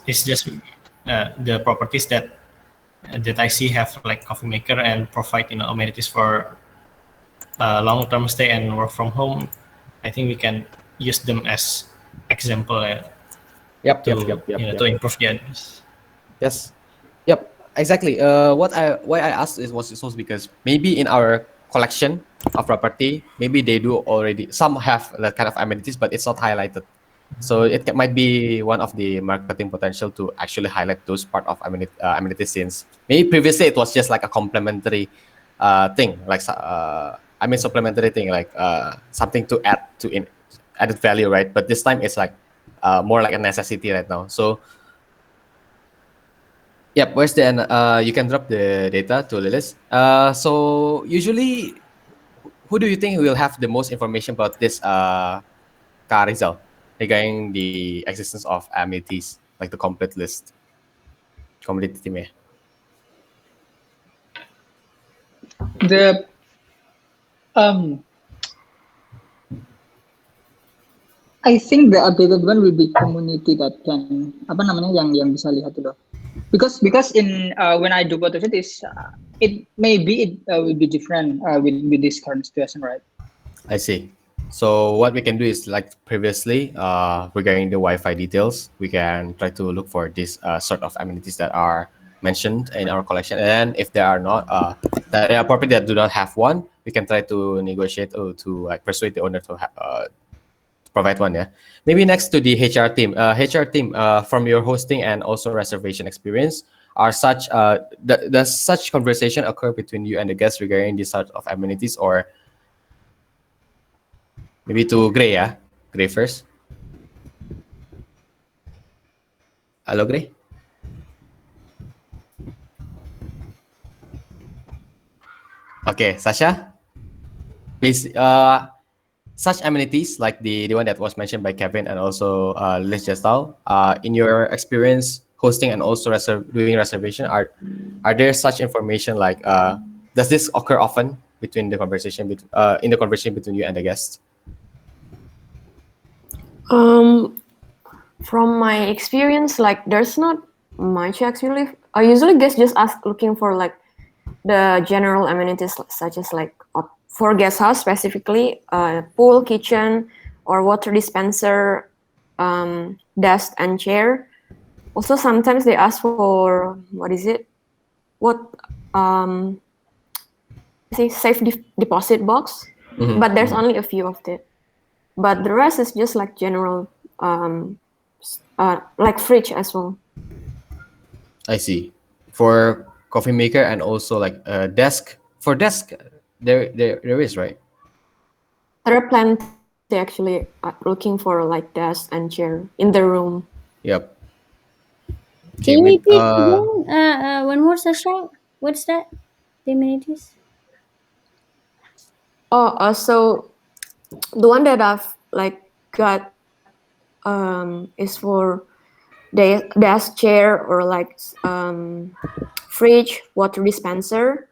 it's just the properties that I see have like coffee maker and provide amenities for long-term stay and work from home. I think we can use them as example. To improve the others. Yes. Yep. Exactly. Why I asked was because maybe in our collection of property, maybe they do already. Some have that kind of amenities, but it's not highlighted. So it might be one of the marketing potential to actually highlight those part of amenities, since maybe previously it was just like a complementary thing, like supplementary thing, like something to add to added value, right? But this time it's like more like a necessity right now. So where's the you can drop the data to Lilis. So usually, who do you think will have the most information about this car result regarding the existence of amenities, like the complete list? Complete team, yeah. The I think the updated one will be community that can yang bisa lihat itu. Because in when I do photo shoot it will be different with this current situation, right? I see. So what we can do is, like previously, regarding the Wi-Fi details, we can try to look for this sort of amenities that are mentioned in our collection. And if there are not, there are property that do not have one, we can try to negotiate or to like persuade the owner to provide one. Yeah. Maybe next to the HR team. HR team, from your hosting and also reservation experience, are such does such conversation occur between you and the guests regarding this sort of amenities, or maybe to Gray, yeah? Gray first. Hello, Gray? Okay, Sasha? Please, such amenities like the one that was mentioned by Kevin and also Liz Gestal, in your experience hosting and also doing reservation, are there such information like, does this occur often between the conversation, in the conversation between you and the guests? From my experience, like there's not much actually. I usually guests just looking for like the general amenities such as like for guest house specifically, pool, kitchen, or water dispenser, desk and chair. Also, sometimes they ask for say safe deposit box, but there's only a few of it. But the rest is just like general, like fridge as well. I see. For coffee maker and also like a desk. For desk, there is, right? There are plenty actually looking for like desk and chair in the room. Yep. Can you repeat again? One more, Sasha. What's that? The amenities. Oh, so the one that I've like got is for the desk chair or like fridge, water dispenser,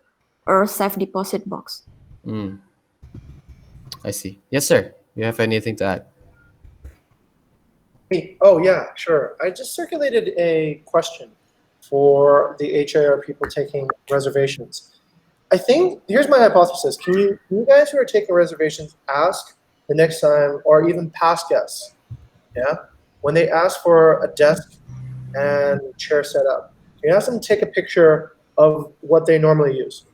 or safe deposit box. I see. Yes, sir. You have anything to add? Hey, oh yeah, sure. I just circulated a question for the HIR people taking reservations. I think here's my hypothesis. Can you guys who are taking reservations ask the next time, or even past guests, yeah, when they ask for a desk and chair setup, you ask them to take a picture of what they normally use,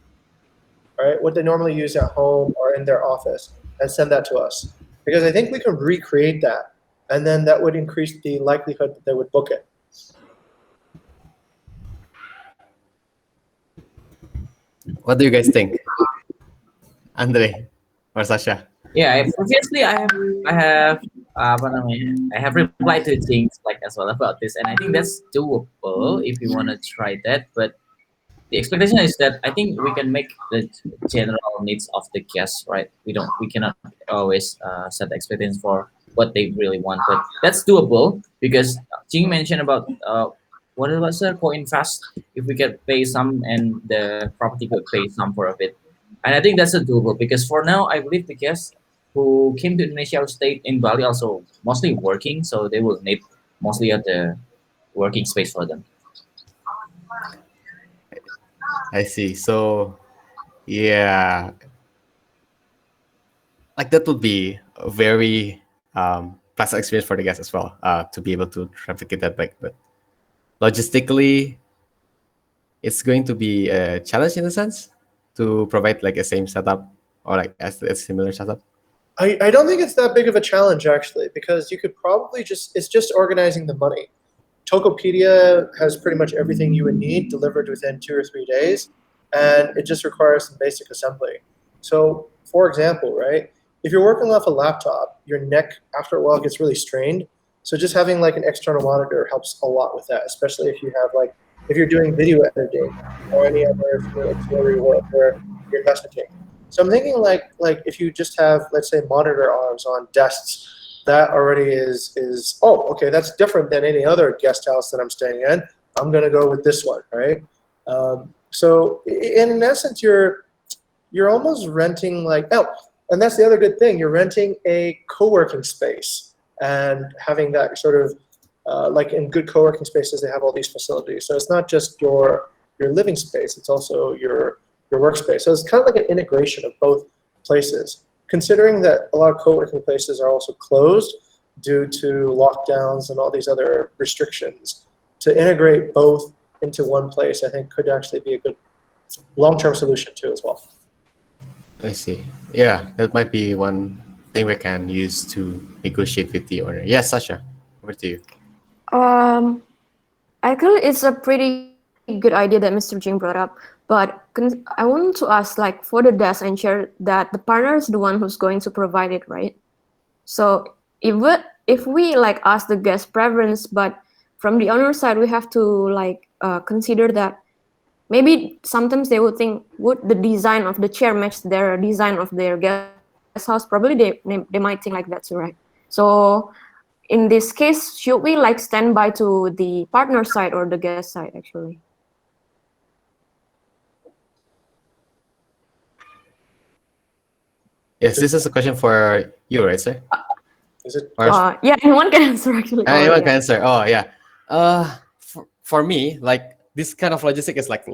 right? What they normally use at home or in their office, and send that to us, because I think we can recreate that, and then that would increase the likelihood that they would book it. What do you guys think, Andre or Sasha? Yeah, previously I have I have replied to things like as well about this, and I think that's doable if you want to try that. But the expectation is that I think we can make the general needs of the guests, right? We cannot always set the expectations for what they really want, but that's doable because Jing mentioned about what was the co-invest if we can pay some and the property could pay some for a bit, and I think that's a doable because for now I believe the guests who came to Indonesia or stayed in Bali also mostly working, so they will need mostly at the working space for them. I see. So, yeah, like that would be a very pleasant experience for the guests as well, to be able to replicate that back. But logistically, it's going to be a challenge in a sense to provide like a same setup or like a similar setup. I don't think it's that big of a challenge actually, because you could probably it's just organizing the money. Tokopedia has pretty much everything you would need delivered within 2 or 3 days, and it just requires some basic assembly. So, for example, right, if you're working off a laptop, your neck after a while gets really strained. So just having like an external monitor helps a lot with that, especially if you have like, if you're doing video editing or any other auxiliary work where you're messaging. So I'm thinking like if you just have, let's say, monitor arms on desks, that already is oh, okay, that's different than any other guest house that I'm staying in. I'm gonna go with this one, right? So in essence, you're almost renting like, oh, and that's the other good thing. You're renting a co-working space and having that sort of like in good co-working spaces, they have all these facilities. So it's not just your living space; it's also your workspace. So it's kind of like an integration of both places. Considering that a lot of co-working places are also closed due to lockdowns and all these other restrictions, to integrate both into one place, I think could actually be a good long-term solution too as well. I see. Yeah, that might be one thing we can use to negotiate with the owner. Yes, Sasha, over to you. Actually, it's a pretty good idea that Mr. Jing brought up. But I want to ask, like, for the desk and chair, that the partner is the one who's going to provide it, right? So if we like ask the guest preference, but from the owner side, we have to like consider that maybe sometimes they would think, would the design of the chair match their design of their guest house? Probably they might think like that too, right? So in this case, should we like stand by to the partner side or the guest side actually? Yes, this is a question for you, right, sir? Is it? Yeah, anyone can answer actually. Anyone can answer. Oh, yeah. For me, like this kind of logistic is like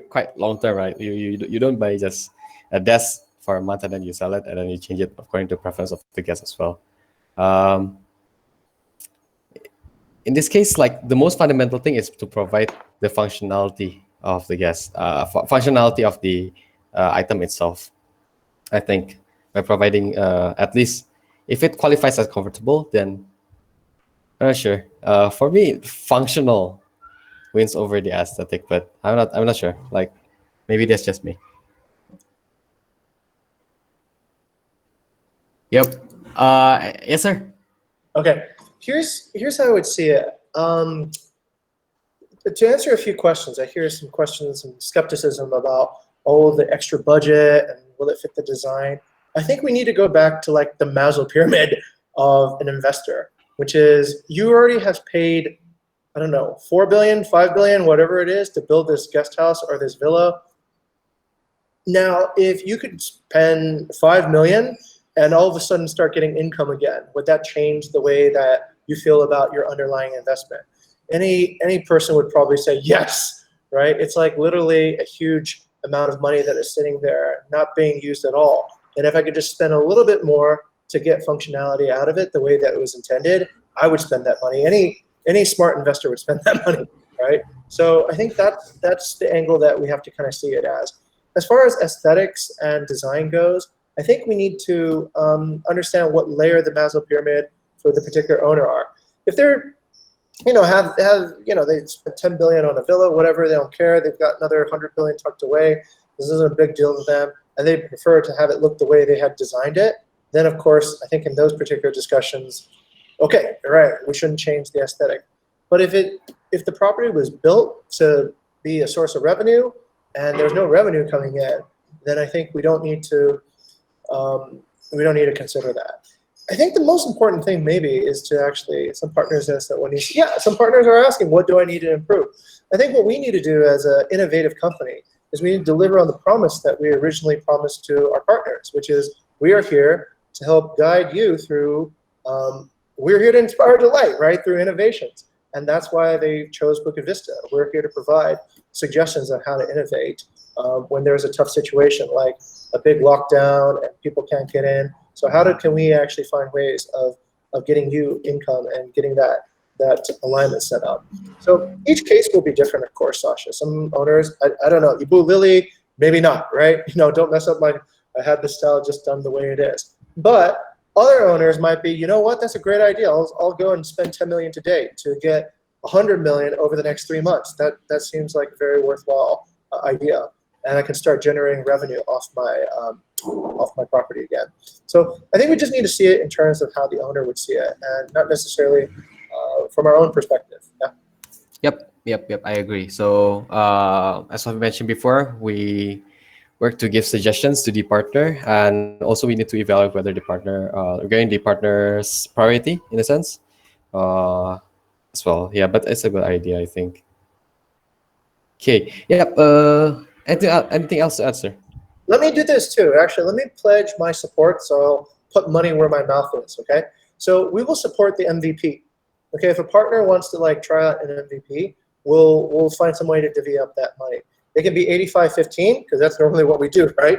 quite long term, right? You don't buy just a desk for a month and then you sell it and then you change it according to preference of the guest as well. In this case, like the most fundamental thing is to provide the functionality of the guest, functionality of the item itself. I think by providing at least if it qualifies as comfortable, then I'm not sure. For me, functional wins over the aesthetic, but I'm not sure. Like maybe that's just me. Yep. Yes, sir. Okay, here's how I would see it. To answer a few questions, I hear some questions and skepticism about the extra budget and will it fit the design. I think we need to go back to like the Maslow pyramid of an investor, which is you already have paid, I don't know, 4 billion, 5 billion, whatever it is to build this guest house or this villa. Now, if you could spend 5 million and all of a sudden start getting income again, would that change the way that you feel about your underlying investment? Any person would probably say yes, right? It's like literally a huge amount of money that is sitting there not being used at all. And if I could just spend a little bit more to get functionality out of it the way that it was intended, I would spend that money. Any smart investor would spend that money, right? So I think that's the angle that we have to kind of see it as. As far as aesthetics and design goes, I think we need to understand what layer the Maslow pyramid for the particular owner are. If they're, have they spent 10 billion on a villa, whatever, they don't care. They've got another 100 billion tucked away. This isn't a big deal to them, and they prefer to have it look the way they had designed it. Then, of course, I think in those particular discussions, okay, you're right, we shouldn't change the aesthetic. But if the property was built to be a source of revenue and there's no revenue coming in, then I think we don't need to consider that. I think the most important thing maybe is to actually, some partners ask that one needs, some partners are asking, what do I need to improve? I think what we need to do as an innovative company is we need to deliver on the promise that we originally promised to our partners, which is we are here to help guide you through, we're here to inspire delight, right, through innovations. And that's why they chose Bukit Vista. We're here to provide suggestions on how to innovate when there's a tough situation like a big lockdown and people can't get in. So can we actually find ways of getting you income and getting that alignment set up? So each case will be different, of course, Sasha. Some owners, I don't know, Ibu Lily, maybe not, right? Don't mess up I had this style just done the way it is. But other owners might be, you know what, that's a great idea. I'll go and spend 10 million today to get 100 million over the next 3 months. That seems like a very worthwhile idea. And I can start generating revenue off my property again. So I think we just need to see it in terms of how the owner would see it, and not necessarily from our own perspective. Yeah. Yep. I agree. So as I mentioned before, we work to give suggestions to the partner, and also we need to evaluate whether the partner, regarding the partner's priority in a sense, as well. Yeah, but it's a good idea, I think. Okay. Yep. Anything else to answer? Let me do this too. Actually, let me pledge my support. So I'll put money where my mouth is. Okay. So we will support the MVP. Okay. If a partner wants to try out an MVP, we'll find some way to divvy up that money. It can be 85-15 because that's normally what we do, right?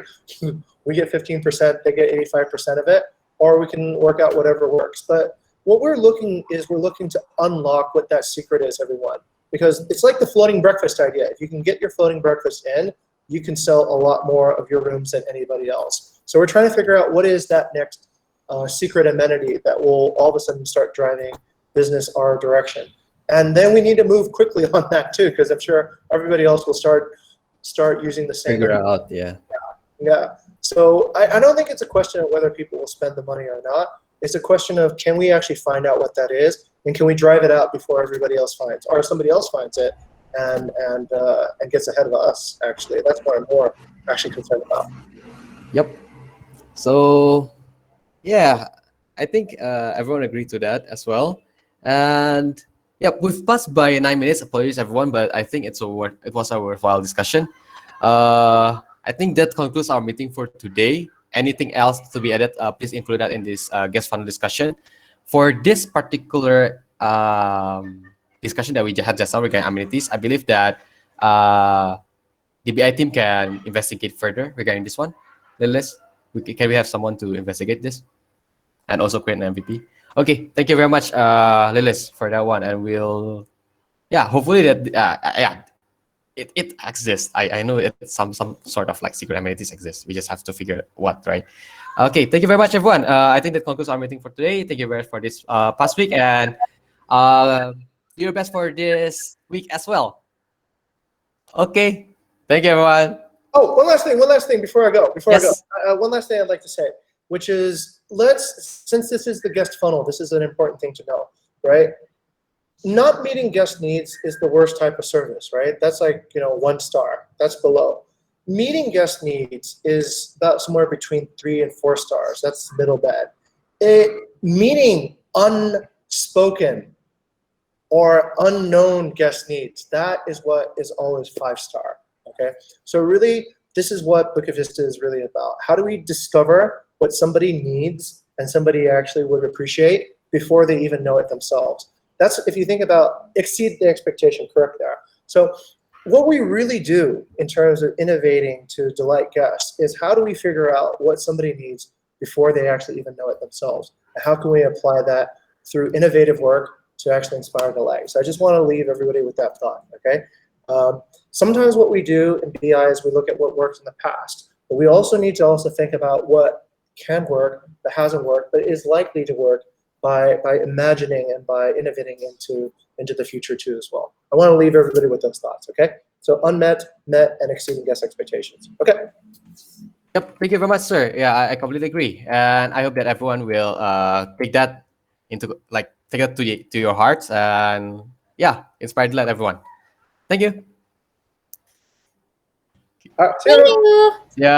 We get 15%, they get 85% of it, or we can work out whatever works. But what we're looking to unlock what that secret is, everyone. Because it's like the floating breakfast idea. If you can get your floating breakfast in, you can sell a lot more of your rooms than anybody else. So we're trying to figure out what is that next secret amenity that will all of a sudden start driving business our direction. And then we need to move quickly on that too, because I'm sure everybody else will start using the same. Figure out, yeah. Yeah. So I don't think it's a question of whether people will spend the money or not. It's a question of, can we actually find out what that is, and can we drive it out before everybody else finds, or somebody else finds it and gets ahead of us? Actually, that's what I'm more actually concerned about. Yep. So yeah, I think everyone agreed to that as well. And yeah, we've passed by 9 minutes. Apologies, everyone, but I think it was a worthwhile discussion. I think that concludes our meeting for today. Anything else to be added, please include that in this guest panel discussion. For this particular discussion that we had just now regarding amenities, I believe that the BI team can investigate further regarding this one. Lilis, can we have someone to investigate this and also create an MVP? Okay, thank you very much, Lilis, for that one, and we'll, hopefully that, it exists. I know it some sort of like secret amenities exist. We just have to figure what, right? Okay, thank you very much, everyone. I think that concludes our meeting for today. Thank you very much for this past week, and do your best for this week as well. Okay, thank you, everyone. Oh, one last thing before I go. Yes. One last thing I'd like to say, which is since this is the guest funnel, this is an important thing to know, right? Not meeting guest needs is the worst type of service, right? That's like, 1 star, that's below. Meeting guest needs is about somewhere between 3 and 4 stars. That's middle bad. Meeting unspoken or unknown guest needs, that is what is always 5-star. Okay, so really, this is what Bukit Vista is really about. How do we discover what somebody needs and somebody actually would appreciate before they even know it themselves? That's, if you think about exceed the expectation, correct there. So what we really do in terms of innovating to delight guests is how do we figure out what somebody needs before they actually even know it themselves? And how can we apply that through innovative work to actually inspire delight? So I just want to leave everybody with that thought, okay? Sometimes what we do in BI is we look at what worked in the past, but we also need to think about what can work, that hasn't worked, but is likely to work by imagining and by innovating into the future too as well. I want to leave everybody with those thoughts, okay? So unmet, met, and exceeding guest expectations. Okay. Yep, thank you very much, sir. Yeah, I completely agree, and I hope that everyone will take that to your hearts, and yeah, inspire delight everyone. Thank you. All right, Thank you. Yeah.